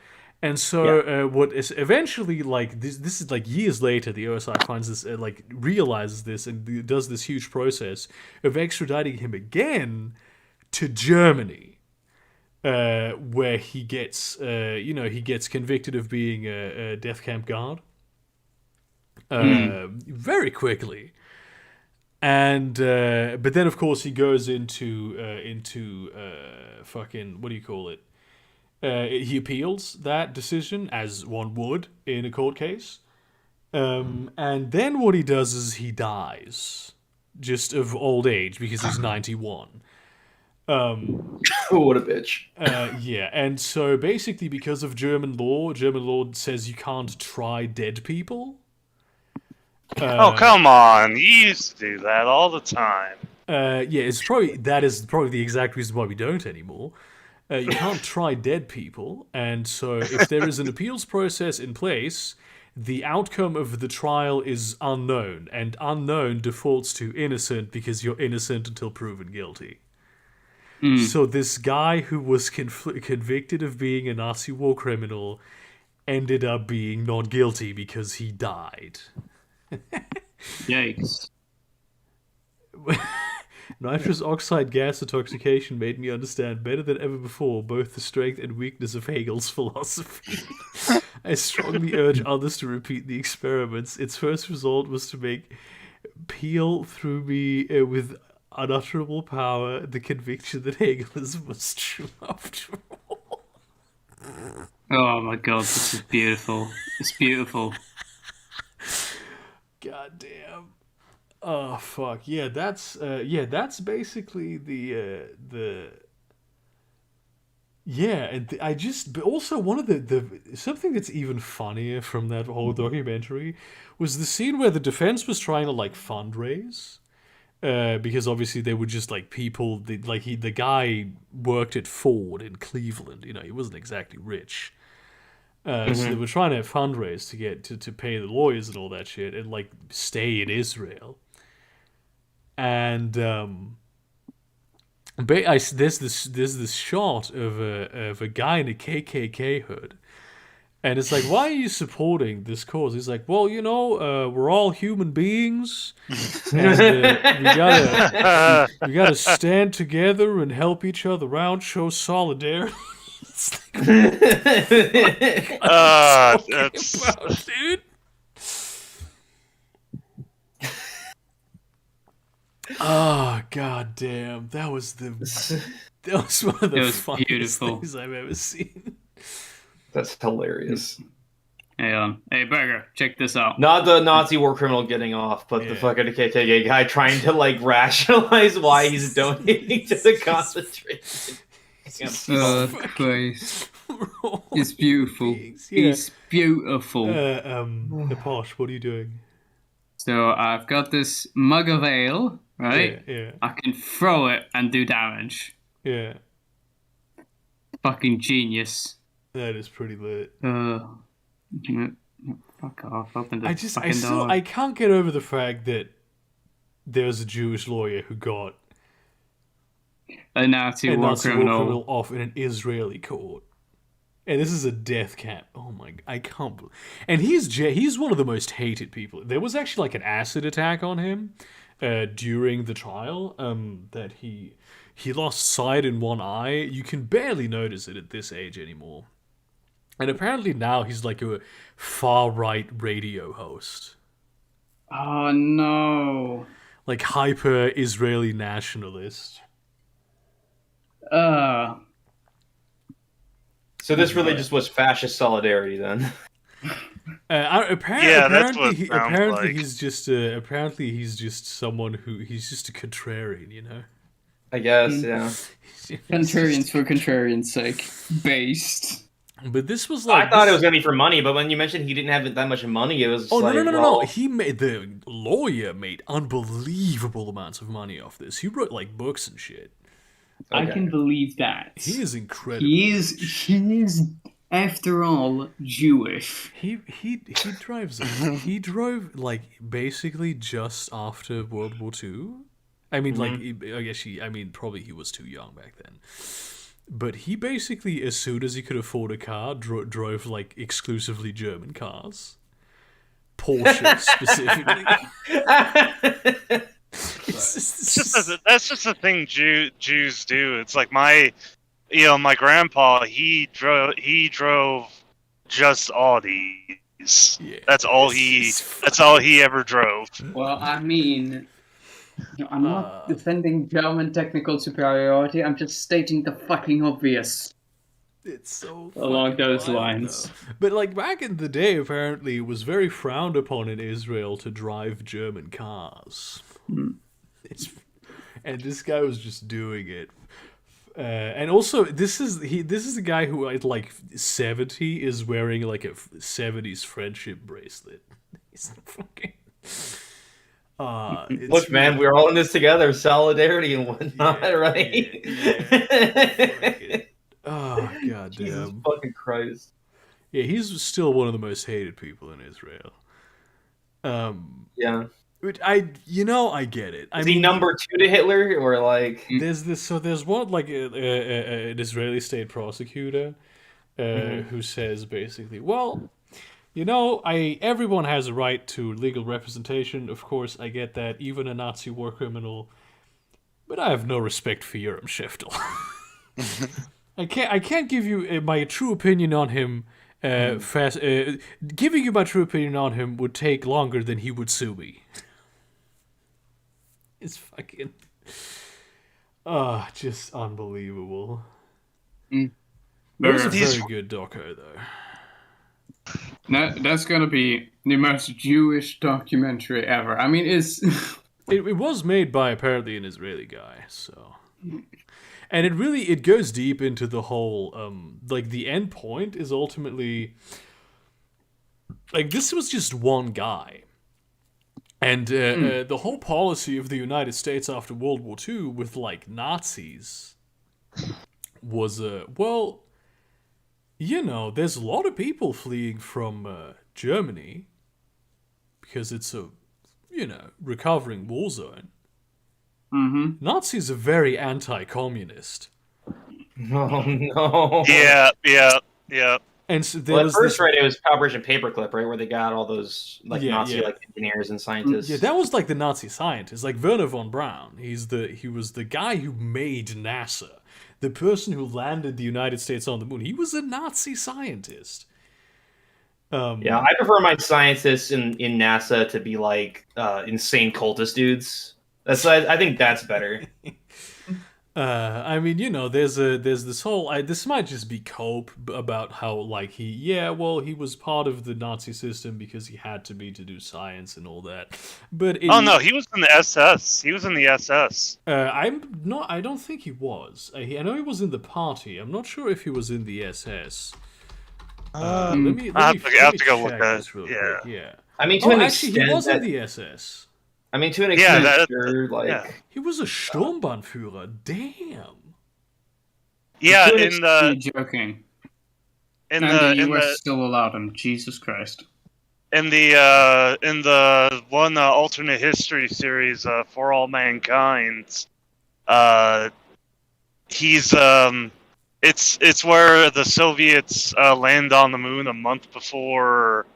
And so, what is eventually like this is like years later, the OSI finds this, realizes this, and does this huge process of extraditing him again to Germany, where he gets convicted of being a death camp guard, very quickly, and but then of course he goes into fucking, what do you call it? He appeals that decision, as one would in a court case. And then what he does is he dies. Just of old age, because he's 91. What a bitch. Yeah, and so basically because of German law says you can't try dead people. Oh, come on. You used to do that all the time. That is probably the exact reason why we don't anymore. You can't try dead people, and so if there is an appeals process in place, the outcome of the trial is unknown, and unknown defaults to innocent because you're innocent until proven guilty. So this guy who was convicted of being a Nazi war criminal ended up being not guilty because he died. Yikes. Nitrous oxide gas intoxication made me understand better than ever before both the strength and weakness of Hegel's philosophy. I strongly urge others to repeat the experiments. Its first result was to make peal through me with unutterable power the conviction that Hegel was true after all. Oh my god, this is beautiful. It's beautiful. God damn. Oh fuck yeah! That's basically the and I just, but also one of the something that's even funnier from that whole documentary was the scene where the defense was trying to like fundraise, because obviously they were just like people the guy worked at Ford in Cleveland, he wasn't exactly rich. So they were trying to fundraise to get to pay the lawyers and all that shit and like stay in Israel. And there's this shot of a guy in a KKK hood, and it's like, why are you supporting this cause? He's like, well, we're all human beings, and we gotta stand together and help each other out, show solidarity. Dude. Oh god damn! That was one of the funniest things I've ever seen. That's hilarious. Hey Berger, check this out. Not the Nazi war criminal getting off, but the fucking KKK guy trying to like rationalize why he's donating to the concentration. Oh Christ! It's beautiful. It's beautiful. Posh, what are you doing? So I've got this mug of ale, right? Yeah. I can throw it and do damage. Yeah. Fucking genius. That is pretty lit. Fuck off! Open the I can't get over the fact that there's a Jewish lawyer who got a Nazi war criminal off in an Israeli court. And this is a death camp. Oh my! I can't believe. And he's one of the most hated people. There was actually like an acid attack on him during the trial, that he lost sight in one eye. You can barely notice it at this age anymore. And apparently now he's like a far-right radio host. Oh no. Like hyper-Israeli nationalist. Uh. So this really just was fascist solidarity then. Apparently he's just someone he's just a contrarian, you know. I guess, yeah. Contrarians for contrarian's sake, based. But this was like I thought it was gonna be for money, but when you mentioned he didn't have that much money, it was no. The lawyer made unbelievable amounts of money off this. He wrote like books and shit. Okay. I can believe that. He is incredible. He is after all Jewish. He drives. He drove like basically just after World War II. I mean, like I guess probably he was too young back then. But he basically, as soon as he could afford a car, drove like exclusively German cars, Porsche specifically. That's just a thing Jews do. It's like my grandpa. He drove just Audis. Yeah, that's all he ever drove. Well, I mean, I'm not defending German technical superiority. I'm just stating the fucking obvious. It's so along those lines. But like back in the day, apparently it was very frowned upon in Israel to drive German cars. And this guy was just doing it. And also, this is the guy who at like 70 is wearing like a 70s friendship bracelet. He's fucking. Look, man, we're all in this together, solidarity and whatnot, right? Yeah. Oh, goddamn. Jesus fucking Christ. Yeah, he's still one of the most hated people in Israel. Yeah. I get it. Is he number 2 to Hitler, or like? There's one like an Israeli state prosecutor who says basically, well, everyone has a right to legal representation. Of course, I get that. Even a Nazi war criminal, but I have no respect for Yoram Sheftel. I can't give you my true opinion on him. Giving you my true opinion on him would take longer than he would sue me. It's fucking, just unbelievable. It was a very good doco, though. That's gonna be the most Jewish documentary ever. I mean, it was made by apparently an Israeli guy, so. And it goes deep into the whole, like the end point is ultimately, like this was just one guy. And the whole policy of the United States after World War II with like Nazis was, there's a lot of people fleeing from Germany because it's a, recovering war zone. Mm-hmm. Nazis are very anti-communist. Oh, no. Yeah. And so at first, right, it was Operation Paperclip, right, where they got all those Nazi engineers and scientists. Yeah, that was like the Nazi scientists, like Werner von Braun. He was the guy who made NASA, the person who landed the United States on the moon. He was a Nazi scientist. Yeah, I prefer my scientists in NASA to be like insane cultist dudes. I think that's better. I mean, there's this whole. This might just be cope about how like he was part of the Nazi system because he had to be to do science and all that. But no, he was in the SS. He was in the SS. I don't think he was. I know he was in the party. I'm not sure if he was in the SS. Let me I have to go look at this real quick. Yeah. I mean, to an actually, extent, he was in the SS. I mean, to an extent, sure, he was a Sturmbannführer. Damn. Yeah, joking. In the US US still allowed him. Jesus Christ. In the one alternate history series, For All Mankind, he's it's where the Soviets land on the moon a month before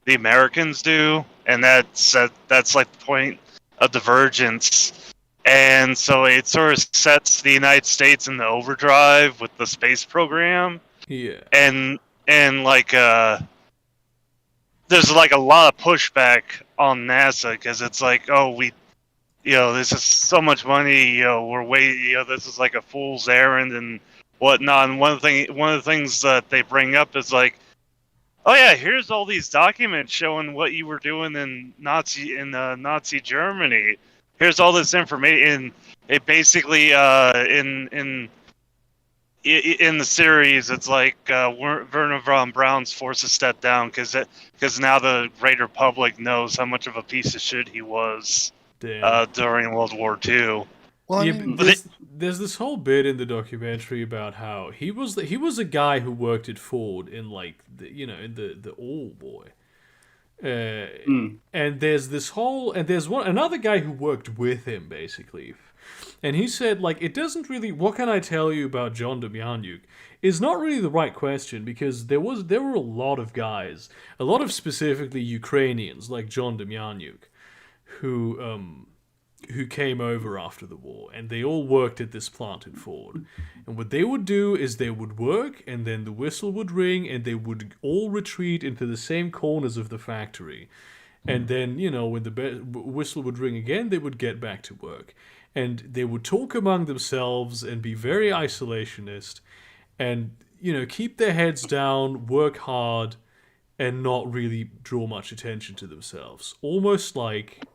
the Americans do, and that's like the point a divergence, and so it sort of sets the United States in the overdrive with the space program. Yeah. And like there's like a lot of pushback on NASA because it's like, oh, this is so much money, we're this is like a fool's errand and whatnot. And one of the things that they bring up is like, oh yeah, here's all these documents showing what you were doing in Nazi Germany. Here's all this information. It basically in the series, it's like Werner von Braun's forced to step down because now the greater public knows how much of a piece of shit he was during World War II. Well, yeah, there's this whole bit in the documentary about how he was a guy who worked at Ford in like in the All Boy. And there's another guy who worked with him basically. And he said, like, it doesn't really, what can I tell you about John Demjanjuk is not really the right question, because there were a lot of guys, a lot of specifically Ukrainians like John Demjanjuk, who came over after the war, and they all worked at this plant at Ford. And what they would do is they would work, and then the whistle would ring, and they would all retreat into the same corners of the factory. And then, when the whistle would ring again, they would get back to work. And they would talk among themselves and be very isolationist and, keep their heads down, work hard, and not really draw much attention to themselves. Almost like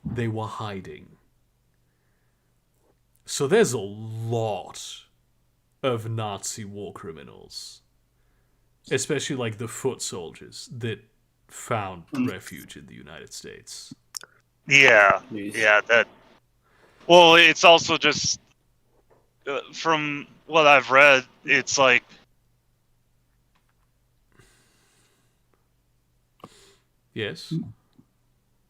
they were hiding. So there's a lot of Nazi war criminals, especially like the foot soldiers that found refuge in the United States. Yeah, that. Well, it's also just from what I've read, it's like. Yes.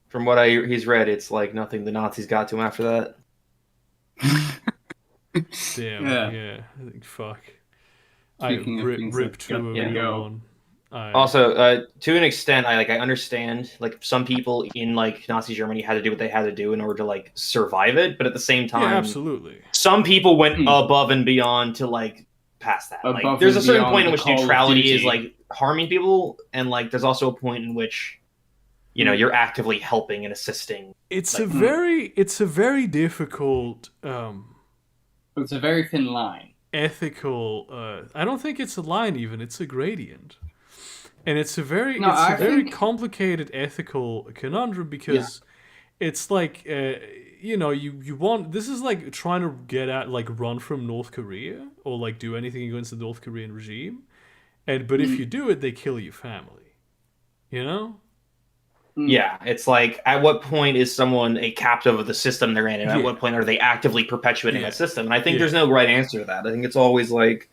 From what he's read, it's like nothing the Nazis got to him after that. Damn. Yeah. I think fuck. Speaking I ripped to a real one. Also, to an extent, I understand like some people in like Nazi Germany had to do what they had to do in order to like survive it, but at the same time, absolutely, some people went above and beyond to like pass that. Like, there's a certain point in which neutrality is like harming people, and like there's also a point in which you're actively helping and assisting. It's a very difficult. It's a very thin line. Ethical. I don't think it's a line even. It's a gradient. And it's a very complicated ethical conundrum because it's like you want, this is like trying to get out, like run from North Korea or like do anything against the North Korean regime, but if you do it, they kill your family. Yeah, it's like, at what point is someone a captive of the system they're in, and at what point are they actively perpetuating that system? And I think there's no right answer to that. I think it's always like,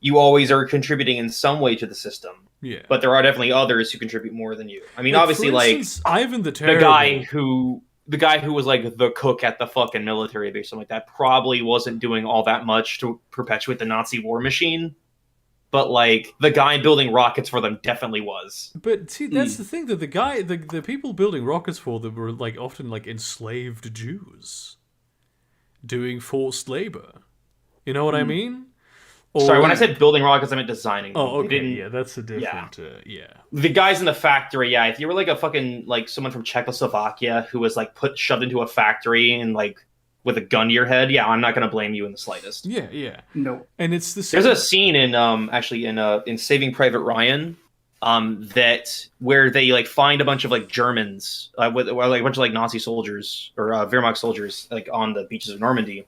you always are contributing in some way to the system. Yeah. But there are definitely others who contribute more than you. I mean, obviously, instance, like Ivan the Terrible, the guy who was like the cook at the fucking military base, something like that, probably wasn't doing all that much to perpetuate the Nazi war machine. But like the guy building rockets for them definitely was. But see, that's the thing, that the people building rockets for them were like often like enslaved Jews doing forced labor. You know what I mean? Sorry, when I said building rockets, I meant designing them. Oh, okay. Yeah, that's a different. The guys in the factory, if you were like a fucking like someone from Czechoslovakia who was like shoved into a factory and like with a gun to your head, I'm not gonna blame you in the slightest. Yeah. No. And it's the same. There's a scene in in Saving Private Ryan, that where they like find a bunch of like Germans with like a bunch of like Nazi soldiers or Wehrmacht soldiers like on the beaches of Normandy.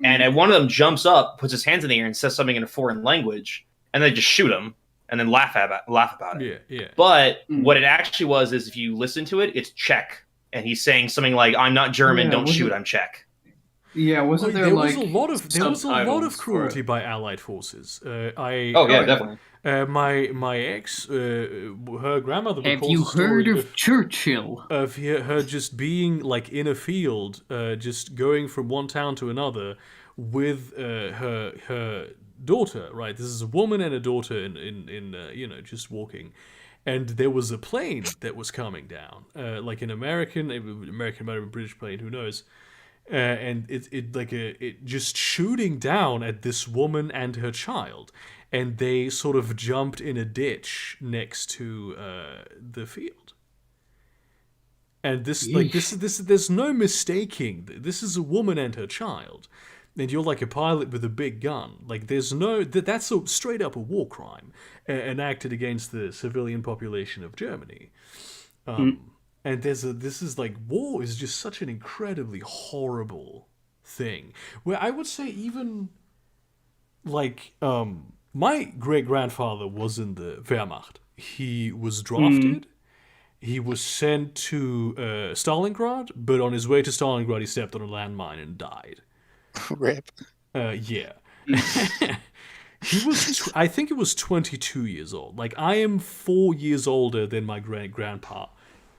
And one of them jumps up, puts his hands in the air, and says something in a foreign language, and they just shoot him, and then laugh about it. Yeah. But what it actually was is, if you listen to it, it's Czech, and he's saying something like, "I'm not German, don't shoot, I'm Czech." Yeah, wasn't there like there was a lot of cruelty by Allied forces. Definitely. My ex, her grandmother. Have you heard of Churchill? Of her just being like in a field, just going from one town to another with her daughter. Right, this is a woman and a daughter in just walking, and there was a plane that was coming down, like an American might have been a British plane, who knows, and it just shooting down at this woman and her child, and they sort of jumped in a ditch next to the field. And there's no mistaking. This is a woman and her child, and you're like a pilot with a big gun. Like that's straight up a war crime enacted against the civilian population of Germany. And this is like, war is just such an incredibly horrible thing. Where I would say even like my great grandfather was in the Wehrmacht. He was drafted. He was sent to Stalingrad, but on his way to Stalingrad, he stepped on a landmine and died. Rip. Yeah. He was, I think it was 22 years old. Like, I am 4 years older than my great-grandpa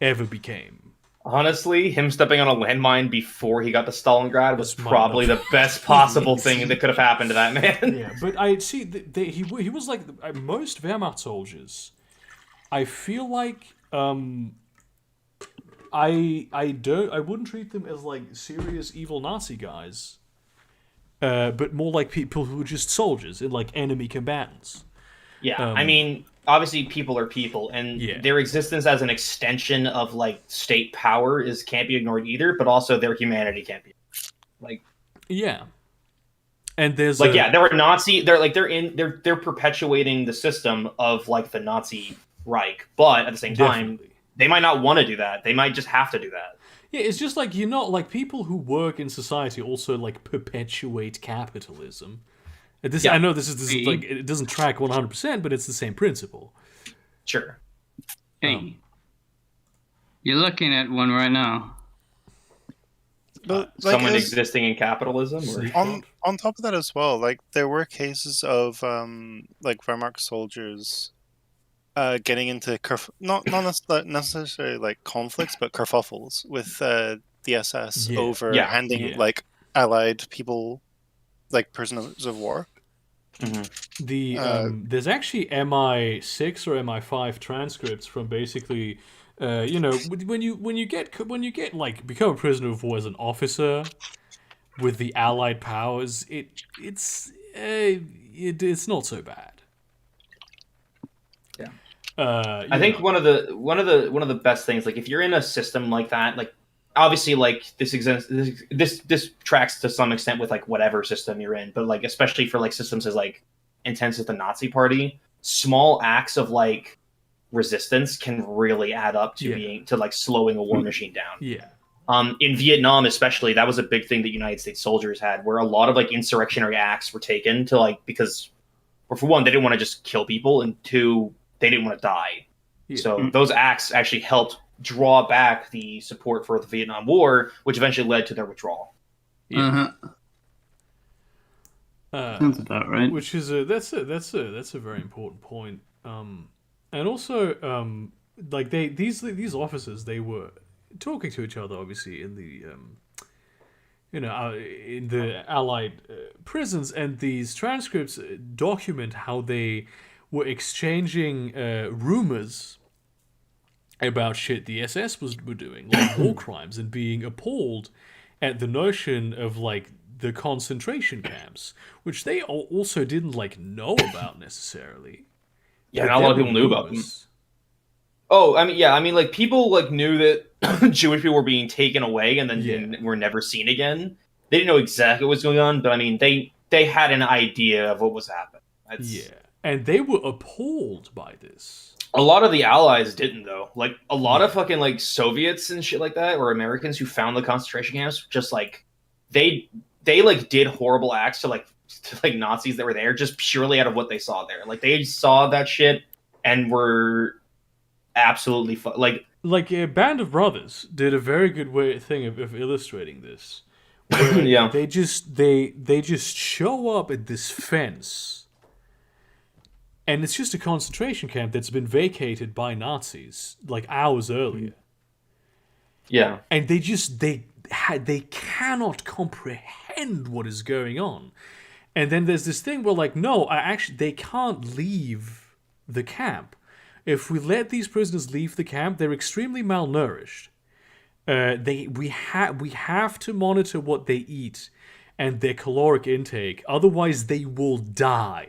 ever became. Honestly, him stepping on a landmine before he got to Stalingrad was probably the best possible thing that could have happened to that man. Yeah, but I see, he was like most Wehrmacht soldiers. I feel like I wouldn't treat them as like serious evil Nazi guys, but more like people who are just soldiers and like enemy combatants. Yeah, I mean, obviously people are people, and their existence as an extension of like state power can't be ignored either. But also their humanity can't be like. Yeah, and there's they're a Nazi. They're perpetuating the system of like the Nazi Reich, but at the same time, they might not want to do that. They might just have to do that. Yeah, it's just like, like people who work in society also like perpetuate capitalism. I know this is like, it doesn't track 100%, but it's the same principle. Sure. Hey, you're looking at one right now. But someone existing in capitalism, or? On top of that as well, like there were cases of like Wehrmacht soldiers getting into not necessarily like conflicts, but kerfuffles with the SS over handing like Allied people like prisoners of war. Mm-hmm. There's actually MI6 or MI5 transcripts from basically, when you get like become a prisoner of war as an officer with the Allied powers, it's not so bad. I think one of the best things, like if you're in a system like that, like obviously like this tracks to some extent with like whatever system you're in, but like especially for like systems as like intense as the Nazi Party, small acts of like resistance can really add up to like slowing a war machine down. Yeah. In Vietnam especially, that was a big thing that United States soldiers had, where a lot of like insurrectionary acts were taken to like, because, or for one, they didn't want to just kill people, and two, they didn't want to die. Yeah. So those acts actually helped draw back the support for the Vietnam War, which eventually led to their withdrawal. Yeah. Sounds about right. Which is that's a very important point. And also, like these officers, they were talking to each other, obviously in the in the Allied prisons, and these transcripts document how they were exchanging rumors about shit the SS were doing, like war crimes, and being appalled at the notion of like the concentration camps, which they also didn't like know about necessarily. Yeah, not a lot of people knew about them. Oh, I mean, like people like knew that Jewish people were being taken away and then were never seen again. They didn't know exactly what was going on, but I mean, they had an idea of what was happening. And they were appalled by this. A lot of the Allies didn't, though. Like, a lot of fucking, like, Soviets and shit like that, or Americans who found the concentration camps, just, like, they like, did horrible acts to Nazis that were there, just purely out of what they saw there. Like, they saw that shit and were absolutely... Like, a Band of Brothers did a very good thing of illustrating this. Where they just show up at this fence... And it's just a concentration camp that's been vacated by Nazis like hours earlier. Yeah. And they cannot comprehend what is going on. And then there's this thing where like, no, they can't leave the camp If we let these prisoners leave the camp, they're extremely malnourished. We have to monitor what they eat and their caloric intake, otherwise they will die.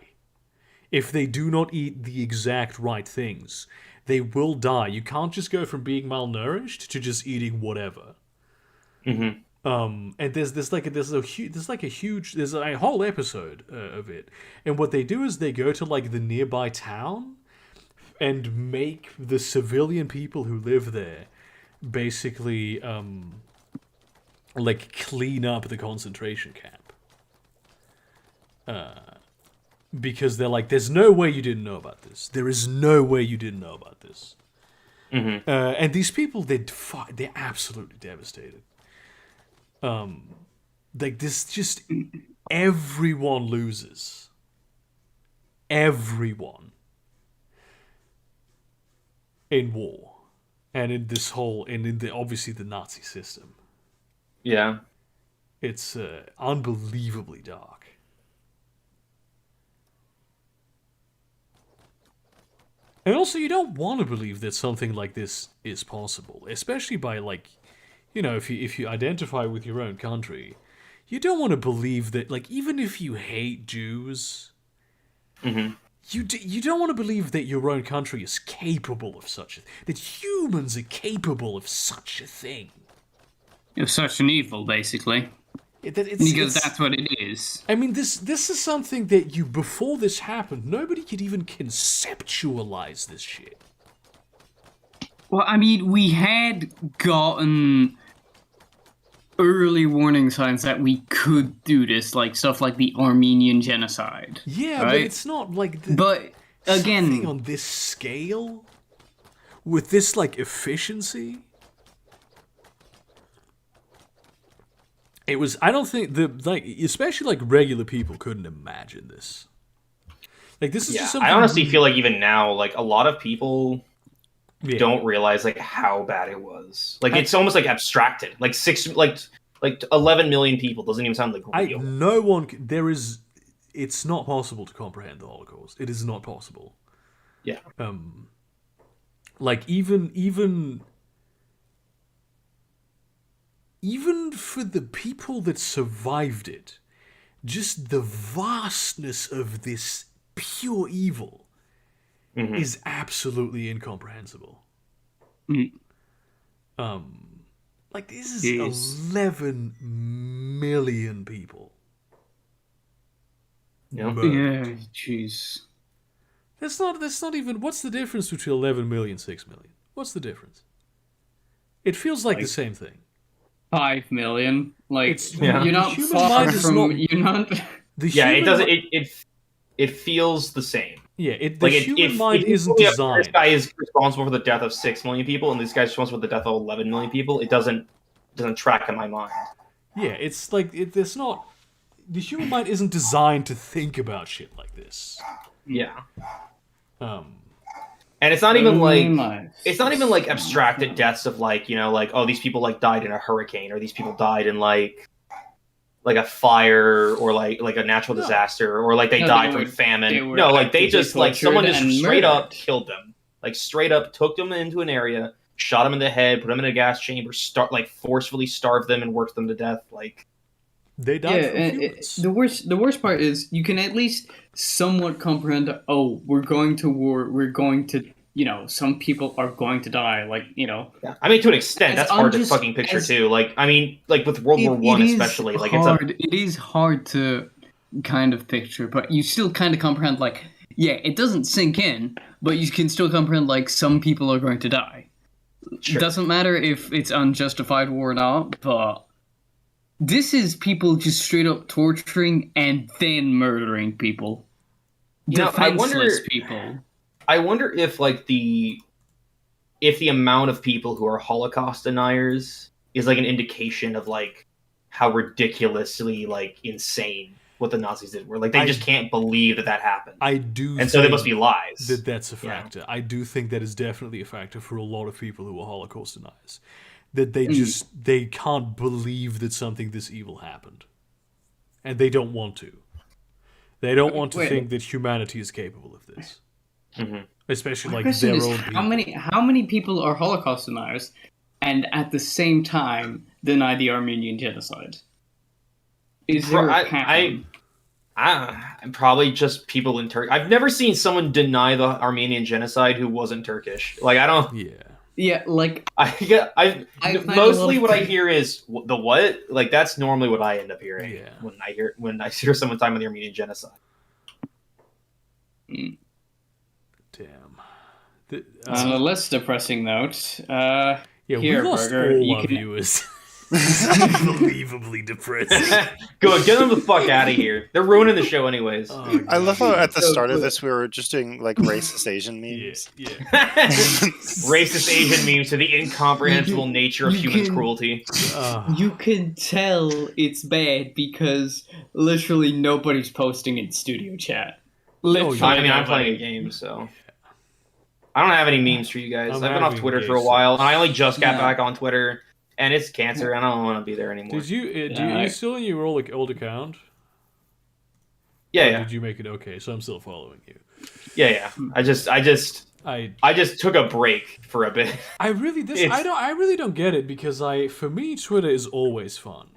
If they do not eat the exact right things, they will die. You can't just go from being malnourished to just eating whatever. Mm-hmm. And there's a whole episode of it, and what they do is they go to like the nearby town and make the civilian people who live there basically like clean up the concentration camp. Because they're like, there's no way you didn't know about this. There is no way you didn't know about this. Mm-hmm. And these people, they're absolutely devastated. Like this, just everyone loses. Everyone in war, and in this whole, and in the obviously the Nazi system. Yeah. It's unbelievably dark. And also, you don't want to believe that something like this is possible, especially by like, if you identify with your own country, you don't want to believe that, like, even if you hate Jews, Mm-hmm. you don't want to believe that your own country is capable of such a that humans are capable of such a thing. It's such an evil, basically. Because that's what it is. I mean, this is something that before this happened, nobody could even conceptualize this shit. Well, I mean, we had gotten early warning signs that we could do this, like stuff like the Armenian genocide. Yeah, right? but it's not like But again, something on this scale, with this like efficiency. It was. I don't think especially like regular people couldn't imagine this. Like this is just something. I honestly feel like even now, like a lot of people Yeah. don't realize like how bad it was. Like it's almost like abstracted. Like 11 million people doesn't even sound like real. No one. There is. It's not possible to comprehend the Holocaust. It is not possible. Yeah. Like even for the people that survived it, just the vastness of this pure evil Mhm. is absolutely incomprehensible. Mm. Like this is Jeez. 11 million people. Yeah. murdered. yeah, jeez. That's not even. What's the difference between 11 million, 6 million? What's the difference? It feels like the same thing. 5 million. Like It's- Yeah. you're not human far mind is from. not- You're not. The Yeah, it human doesn't. mi- It feels the same. Yeah, the Like human mind if you isn't tell me This designed. guy is responsible for the death of 6 million people, and this guy's responsible for the death of 11 million people. It doesn't track in my mind. Yeah, it's like it's not. The human mind isn't designed to think about shit like this. Yeah, Um, and it's not even like my- it's not even like abstracted deaths of like like oh these people like died in a hurricane or these people died in like a fire or like a natural No. disaster or like they No, died they from were- famine. they were No, like they actively just like someone tortured just and straight up murdered. killed them. Like straight up took them into an area, shot them in the head, put them in a gas chamber, forcefully starved them and worked them to death. Like they died from humans. the worst part is you can at least somewhat comprehend. Oh, we're going to war. We're going to. Some people are going to die. Like yeah. I mean to an extent As that's hard to unjust fucking picture as- too. Like I mean like with World War One especially, like it's a it is hard to kind of picture, but you still kind of comprehend. Like, yeah, it doesn't sink in, but you can still comprehend. Like, some people are going to die. Sure. It doesn't matter if it's unjustified war or not, but this is people just straight up torturing and then murdering people, I defenseless wonder- people. I wonder if like the amount of people who are Holocaust deniers is like an indication of like how ridiculously like insane what the Nazis did were. Like they just can't believe that happened. I do. And so they think must be lies. that's a factor. I do think that is definitely a factor for a lot of people who are Holocaust deniers. That they can't believe that something this evil happened, and they don't want to. They don't want to Wait. think that humanity is capable of this. Mhm. especially My like question their is, own how many people are Holocaust deniers, and at the same time deny the Armenian genocide? Is there a pattern? Probably just people in Turkey. I've never seen someone deny the Armenian genocide who wasn't Turkish. Like I don't. Yeah. Yeah, like I I've had mostly a lot what of I hear is the what. Like that's normally what I end up hearing Yeah. when I hear someone talking about the Armenian genocide. Damn. On a less depressing note, Yeah, here, we lost Burger, all you our can- viewers. Unbelievably depressing. Go, get them the fuck out of here. They're ruining the show anyways. Oh, I love how at the So start of good. this we were just doing like racist Asian Yeah, memes. yeah. Racist Asian memes to the incomprehensible nature of you human can- cruelty. You can tell it's bad because literally nobody's posting in studio chat. Literally, yeah. I mean, I'm nobody. playing a game, so I don't have any memes for you guys. I'm I've been off having Twitter gay for a while, sex. and I only just got No. back on Twitter, and it's cancer, and I don't want to be there anymore. Did you? Yeah, Are you still in your old account? Yeah, Or yeah, Did you make it okay? So I'm still following you. yeah. I just took a break for a bit. I really don't get it because for me Twitter is always fun.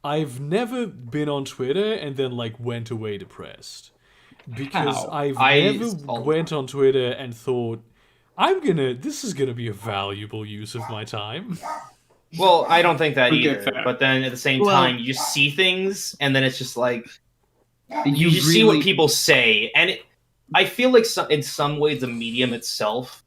I've never been on Twitter and then like went away depressed. Because How? I've I- never all the went on Twitter and thought this is gonna be a valuable use of my time. Well, I don't think that Okay, either. fair. But then at the same Well- time, you just see things, and then it's just like You just see what people say, and I feel like in some ways the medium itself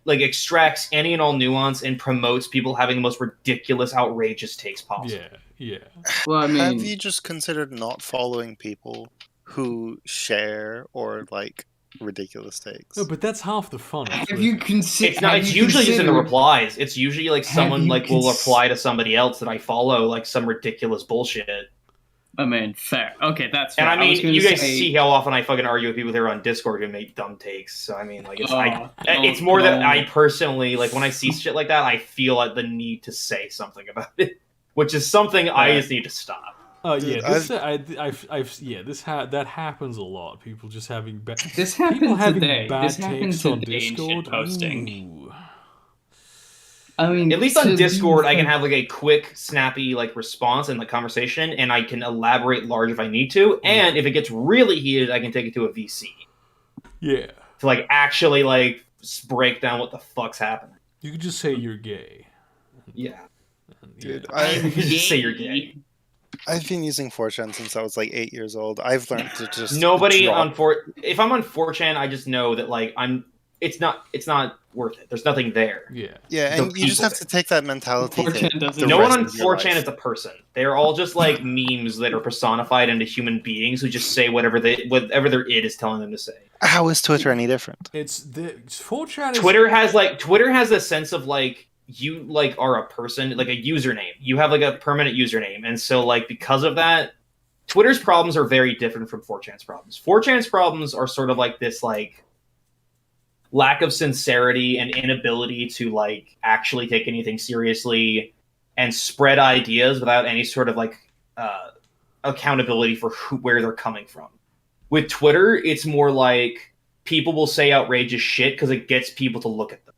like extracts any and all nuance and promotes people having the most ridiculous, outrageous takes possible. Yeah. Well, I mean, Have you just considered not following people who share or like ridiculous takes? No, but that's half the fun. of have Twitter. you considered? It's not. It's usually just in the replies. It's usually like Have someone you like will cons- reply to somebody else that I follow, like some ridiculous bullshit. I mean, fair. Okay, that's fair. And I mean, was gonna you guys say- see how often I fucking argue with people here on Discord who make dumb takes. So I mean, like, it's Oh, more that no. I personally like when I see shit like that, I feel like the need to say something about it, which is something I just need to stop. Dude, That happens a lot. People just having This people happened having today. bad This happened takes on today in shit Discord. posting. Ooh. I mean, At least to on be Discord, I can fair- have like a quick, snappy like response in the conversation, and I can elaborate large if I need to. And if it gets really heated, I can take it to a VC Yeah, to like actually like break down what the fuck's happening. you could just say you're gay. Yeah, Dude, you can just say you're gay. I've been using 4chan since I was like 8 years old. I've learned to just Nobody drop. on if I'm on 4chan, I just know that like it's not worth it. There's nothing there. Yeah, Yeah, the and you just people have to take that mentality. 4chan to doesn't- the No one rest on of your 4chan life. is a person. They're all just like memes that are personified into human beings who just say whatever their id is telling them to say. How is Twitter any different? it's 4chan. Twitter has a sense of like you like are a person, like a username. You have like a permanent username, and so like because of that, Twitter's problems are very different from 4chan's problems. 4chan's problems are sort of like this like lack of sincerity and inability to like actually take anything seriously and spread ideas without any sort of like accountability for where they're coming from. With Twitter, it's more like people will say outrageous shit because it gets people to look at them.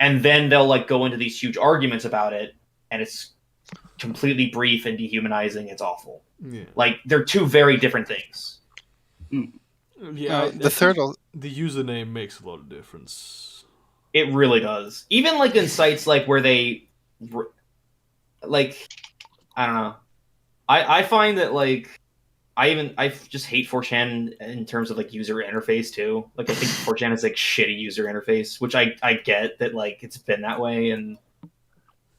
And then they'll like go into these huge arguments about it, and it's completely brief and dehumanizing. It's awful. Yeah, Like they're two very different things. yeah. The third, the username makes a lot of difference. It really does. Even like in sites like where they like I don't know. I find that like I just hate 4chan in terms of like user interface too. Like I think 4chan is like shitty user interface, which I get that like it's been that way, and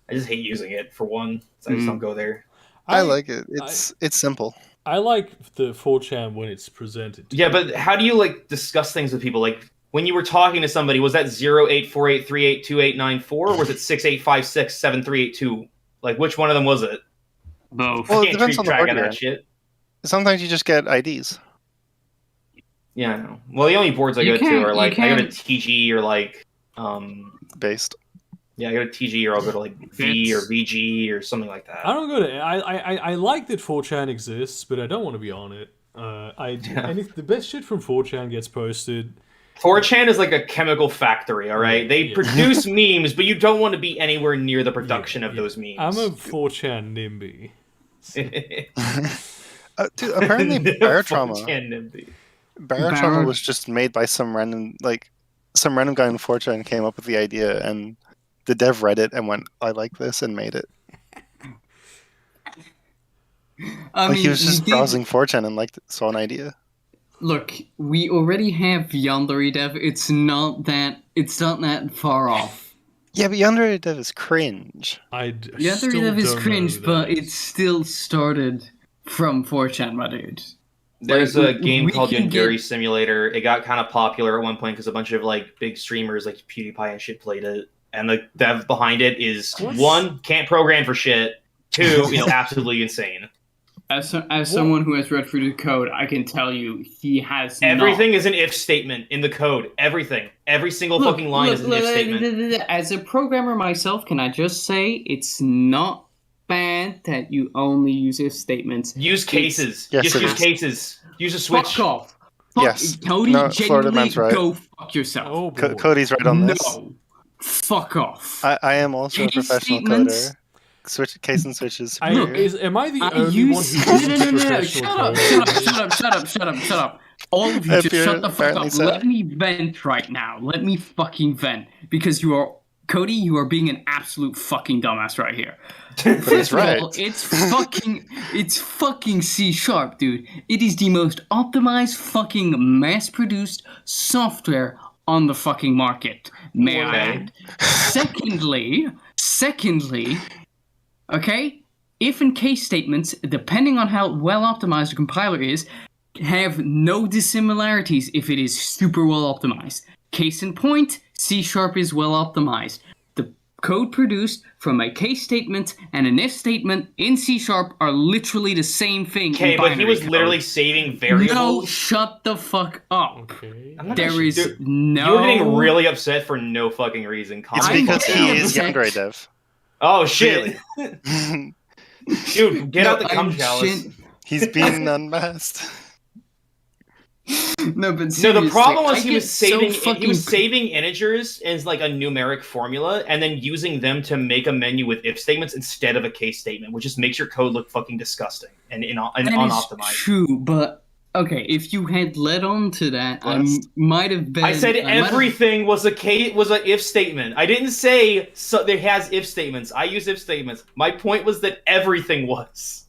I just hate using it for one. So I just don't go there. I like it. It's simple. I like the 4chan when it's presented. Yeah, but how do you like discuss things with people? Like when you were talking to somebody, was that 0848382894 or was it 68567382? Like which one of them was it? both. Well, it Can't depends keep on the track board of you're that in. shit. Sometimes you just get IDs. Yeah, I know. Well, the only boards I You go to can't- are you like I go to can't- TG or like Based. yeah, I go to TG or I'll go to like V or It's- VG or something like that. I don't go to. I like that 4chan exists, but I don't want to be on it. The best shit from 4chan gets posted. 4chan is like a chemical factory, all right? They Yeah. produce memes, but you don't want to be anywhere near the production of those memes. I'm a 4chan NIMBY. Dude, apparently Bear Trauma. 4chan NIMBY. Bear Trauma was just made by some random guy in 4chan came up with the idea, and the dev read it and went, "I like this," and made it. He was just browsing 4chan and saw an idea. Look, we already have Yandere Dev. It's not that far off. Yeah, but Yandere Dev is cringe. Yandere Dev is cringe, but it still started from 4chan, my dude. There's a game called Yandere Simulator. It got kind of popular at one point because a bunch of big streamers like PewDiePie and shit played it. And the dev behind it is 1, can't program for shit. 2, absolutely insane. As someone who has read through the code, I can tell you he has everything is an if statement in the code. Everything, every single fucking line is an if statement. As a programmer myself, can I just say it's not bad that you only use if statements. Use cases. Just use cases. Use a switch. Fuck off. Yes. Cody, genuinely right. Go fuck yourself. Oh, Cody's right on this. No. Fuck off. I am also a professional coder. Case and switches. Am I the only one who isn't a professional coder? Shut up. All of you just shut the fuck up. Let me vent right now. Let me fucking vent. Because Cody, you are being an absolute fucking dumbass right here. First of all, it's fucking C#, dude. It is the most optimized fucking mass-produced software on the fucking market. May I add? Secondly, okay, if and case statements, depending on how well optimized the compiler is, have no dissimilarities if it is super well optimized. Case in point, C# is well optimized. The code produced from a case statement and an if statement in C# are literally the same thing. Okay, but he was literally saving variables. No, shut the fuck up. Okay. There is no... You were getting really upset for no fucking reason. It's because he is Yandere Dev. Oh, shit. Dude, get out the cum chalice. He's being unmasked. No, but the problem was he was saving integers as a numeric formula and then using them to make a menu with if statements instead of a case statement, which just makes your code look fucking disgusting and unoptimized. True, but okay, if you had led on to that, I might have been. I said everything was an if statement. I didn't say it has if statements. I use if statements. My point was that everything was.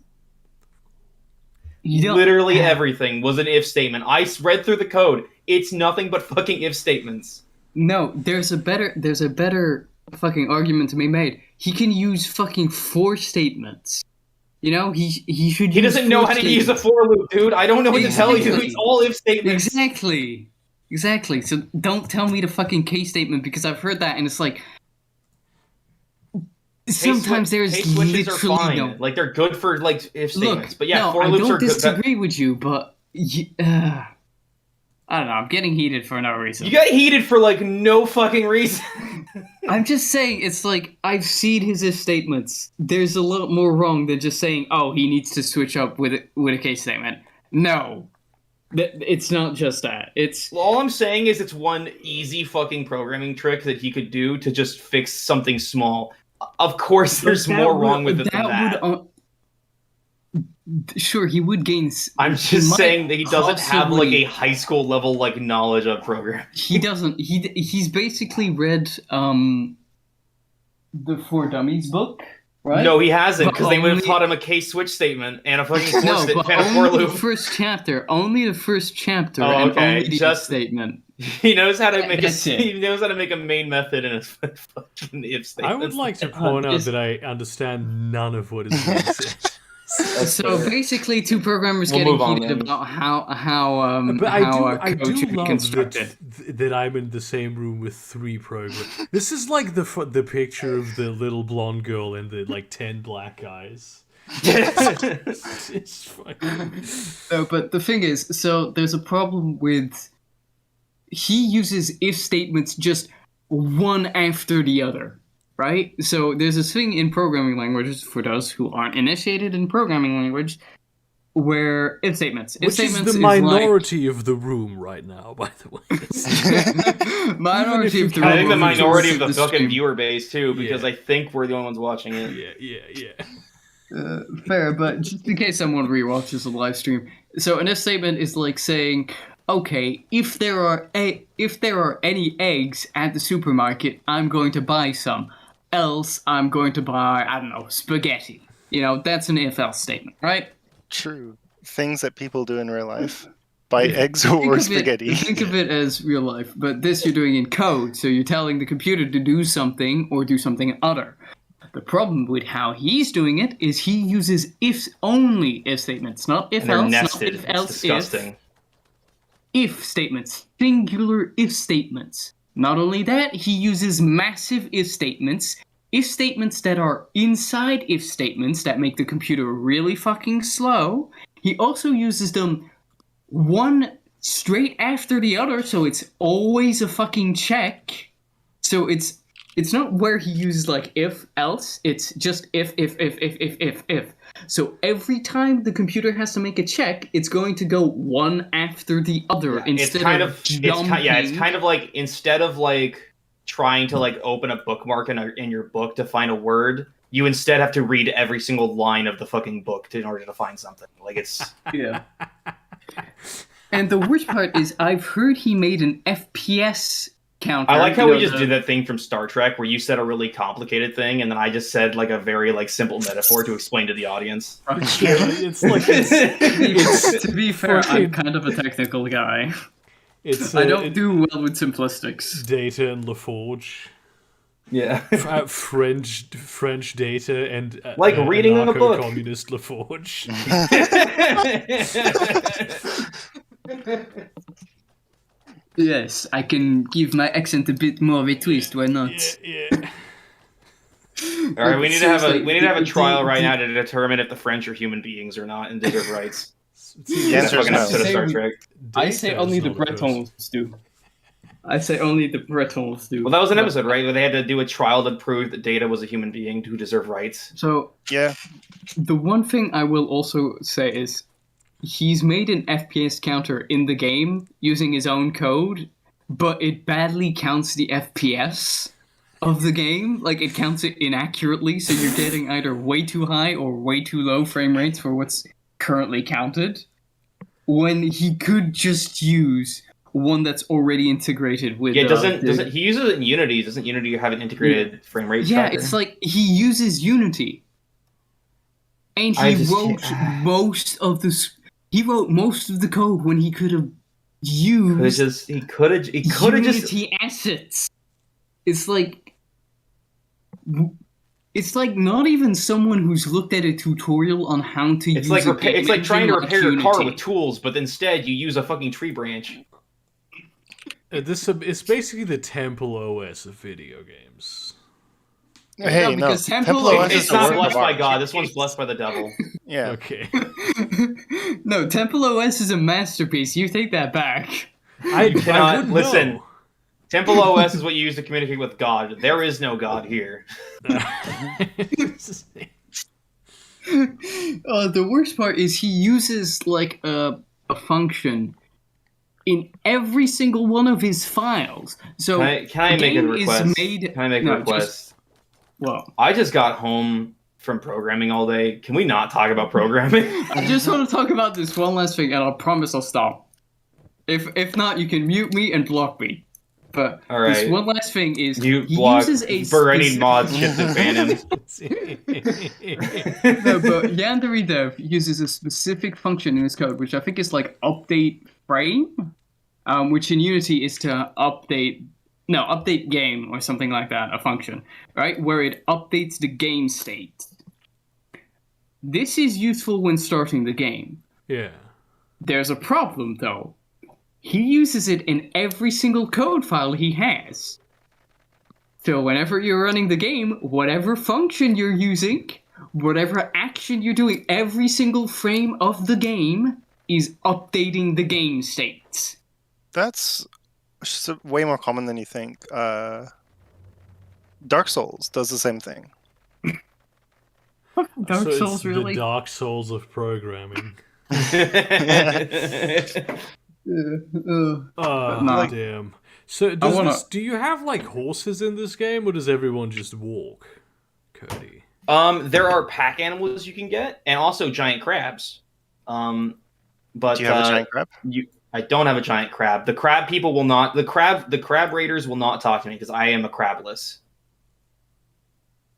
Literally everything was an if statement. I read through the code. It's nothing but fucking if statements. No, there's a better fucking argument to be made. He can use fucking for statements. He should. He doesn't know how to use a for loop, dude. I don't know what to tell you. It's all if statements. Exactly. So don't tell me the fucking case statement because I've heard that and it's like. Sometimes there's literally are fine. No. They're good for if statements. But yeah, for I loops are good. I don't disagree with you, but I don't know. I'm getting heated for no reason. You got heated for no fucking reason. I'm just saying it's I've seen his if statements. There's a lot more wrong than just saying, "Oh, he needs to switch up with a case statement." No. It's not just that. All I'm saying is it's one easy fucking programming trick that he could do to just fix something small. Of course, there's more wrong with it than that. Sure, he would gain. I'm just saying that he doesn't have a high school level knowledge of programming. He doesn't. He's basically read the For Dummies book, right? No, he hasn't, because they would have taught him a case switch statement and a fucking for loop. Only the first chapter. Only the first chapter. Oh, okay. And only the statement. He knows how to make he knows how to make a main method in a fucking if statement. I would like to point out that I understand none of what is being said. So basically, two programmers getting heated about how I do love that I'm in the same room with 3 programmers. This is like the picture of the little blonde girl and the 10 black guys. It's fucking... No, but the thing is, so there's a problem with. He uses if statements just one after the other, right? So there's this thing in programming languages, for those who aren't initiated in programming language, where if statements. If Which is statements the minority of the room right now, by the way. minority of the I think the room minority of who the fucking stream. viewer base too, because Yeah. I think we're the only ones watching it. Yeah. Fair, but just in case someone rewatches the live stream, so an if statement is like saying, okay, if there are any eggs at the supermarket, I'm going to buy some. Else, I'm going to buy, I don't know, spaghetti. You know, that's an if-else statement, right? True. Things that people do in real life. Buy eggs or spaghetti. Think of it as real life, but this you're doing in code, so you're telling the computer to do something or do something other. The problem with how he's doing it is he uses only if statements, not if And they're else, nested. not if It's else, disgusting. if statements, singular if statements. Not only that, he uses massive if statements that are inside if statements that make the computer really fucking slow. He also uses them one straight after the other, so it's always a fucking check. So it's not where he uses like if else, it's just if. So every time the computer has to make a check, it's going to go one after the other instead of jumping. It's kind of like instead of like trying to like open a bookmark in your book to find a word, you instead have to read every single line of the fucking book in order to find something. Like it's Yeah. And the worst part is I've heard he made an FPS counter. I like how we just did that thing from Star Trek where you said a really complicated thing and then I just said like a very like simple metaphor to explain to the audience. It's like to be fair, I'm kind of a technical guy. I don't do well with simplistics. Data and LaForge. Yeah. French data and like reading in a book. Communist LaForge. Yes, I can give my accent a bit more of a twist. Why not? Yeah. All right, we need to have a trial right now to determine if the French are human beings or not and deserve rights. The answer is Fucking no. episode of Star Trek. I say only the Bretons do. I say only the Bretons do. Well, that was an episode, right, where they had to do a trial to prove that Data was a human being who deserved rights. So Yeah. the one thing I will also say is he's made an FPS counter in the game using his own code, but it badly counts the FPS of the game. Like, it counts it inaccurately, so you're getting either way too high or way too low frame rates for what's currently counted, when he could just use one that's already integrated with... Yeah, doesn't he uses it in Unity? Doesn't Unity have an integrated frame rate tracker? It's like he uses Unity. And he wrote most of the code when he could have used Unity assets. It's like not even someone who's looked at a tutorial on how to use it's like trying to repair your car Unity. with tools, but instead you use a fucking tree branch. It's basically the Temple OS of video games. Hey, no. because Temple OS It's is not a work blessed of by art. God. This one's blessed by the devil. Yeah. Okay. No, Temple OS is a masterpiece. You take that back. I cannot wouldn't listen. know. Temple OS is what you use to communicate with God. There is no God here. The worst part is he uses like a function in every single one of his files. So Can I make a request? Can I make a request? Well, I just got home from programming all day. Can we not talk about programming? I just want to talk about this one last thing, and I promise I'll stop. If not, you can mute me and block me. But All right. this one last thing is You he block uses a for any mods shit to ban him. No, but Yandere Dev uses a specific function in his code, which I think is like update frame, which in Unity is to update game or something like that, a function, right? Where it updates the game state. This is useful when starting the game. Yeah. There's a problem, though. He uses it in every single code file he has. So whenever you're running the game, whatever function you're using, whatever action you're doing, every single frame of the game is updating the game state. That's way more common than you think. Dark Souls does the same thing. Dark So Souls, it's really? the Dark Souls of programming. no. Damn. So do you have like horses in this game, or does everyone just walk, Cody? There are pack animals you can get, and also giant crabs. But Do you have a giant crab? I don't have a giant crab. The crab people will not. The crab raiders will not talk to me because I am a crabless.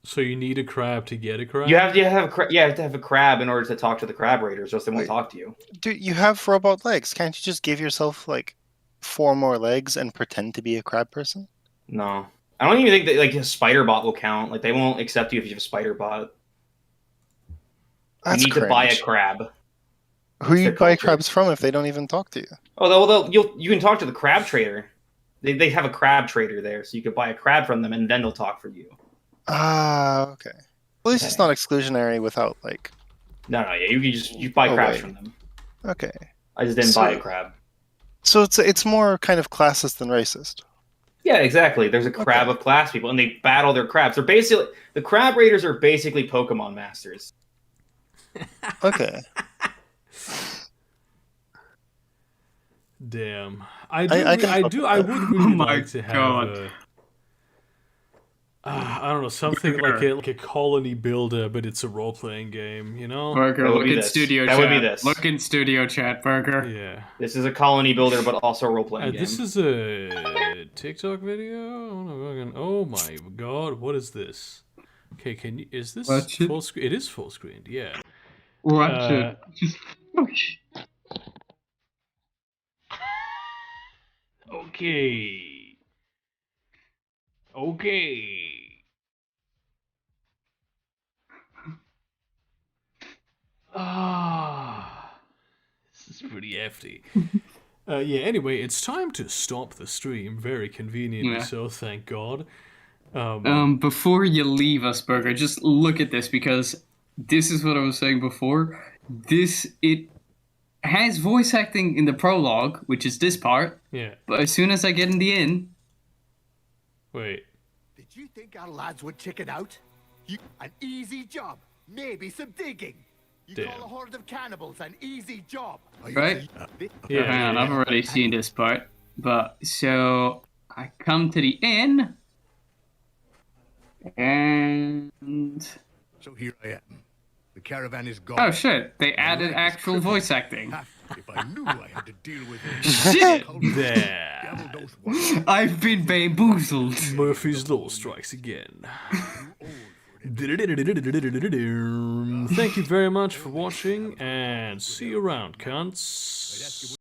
So you need a crab to get a crab? You have to have a crab in order to talk to the crab raiders, or else they won't talk to you. Dude, you have robot legs. Can't you just give yourself like 4 more legs and pretend to be a crab person? No. I don't even think that like a spider bot will count. Like they won't accept you if you have a spider bot. That's you need to buy a cringe. crab. Who you buy crabs from if they don't even talk to you? Oh, you can talk to the crab trader. They have a crab trader there, so you could buy a crab from them, and then they'll talk for you. Ah, okay. At least it's not exclusionary without like. No, yeah, you buy crabs from them. Okay. I just didn't buy a crab. So it's more kind of classist than racist. Yeah, exactly. There's a crab of class people, and they battle their crabs. They're basically the crab raiders are basically Pokemon masters. Okay. Damn. I would really my like to have God. I don't know, something like a colony builder, but it's a role-playing game, you know? Burger, That would look be in this. studio That chat. would be this. Look in studio chat, Burger. Yeah. This is a colony builder, but also a role-playing game. This is a TikTok video? Oh my god, what is this? Okay, is this Watch it. full screen? It is full screened, yeah. Watch it. Just Okay. Okay. Ah, this is pretty hefty. Yeah, anyway, it's time to stop the stream. Very conveniently so, thank God. Before you leave us, Burger, just look at this, because this is what I was saying before. It has voice acting in the prologue, which is this part. Yeah. But as soon as I get in the inn... Wait. Did you think our lads would chicken out? An easy job, maybe some digging. You call a horde of cannibals an easy job. Right? Yeah, Hang on, I've already seen this part. But, so, I come to the inn, and... So here I am. The caravan is gone. Oh shit, they added actual voice acting. If I knew I had to deal with it. Shit! There. I've been bamboozled. Murphy's Law strikes again. Thank you very much for watching, and see you around, cunts.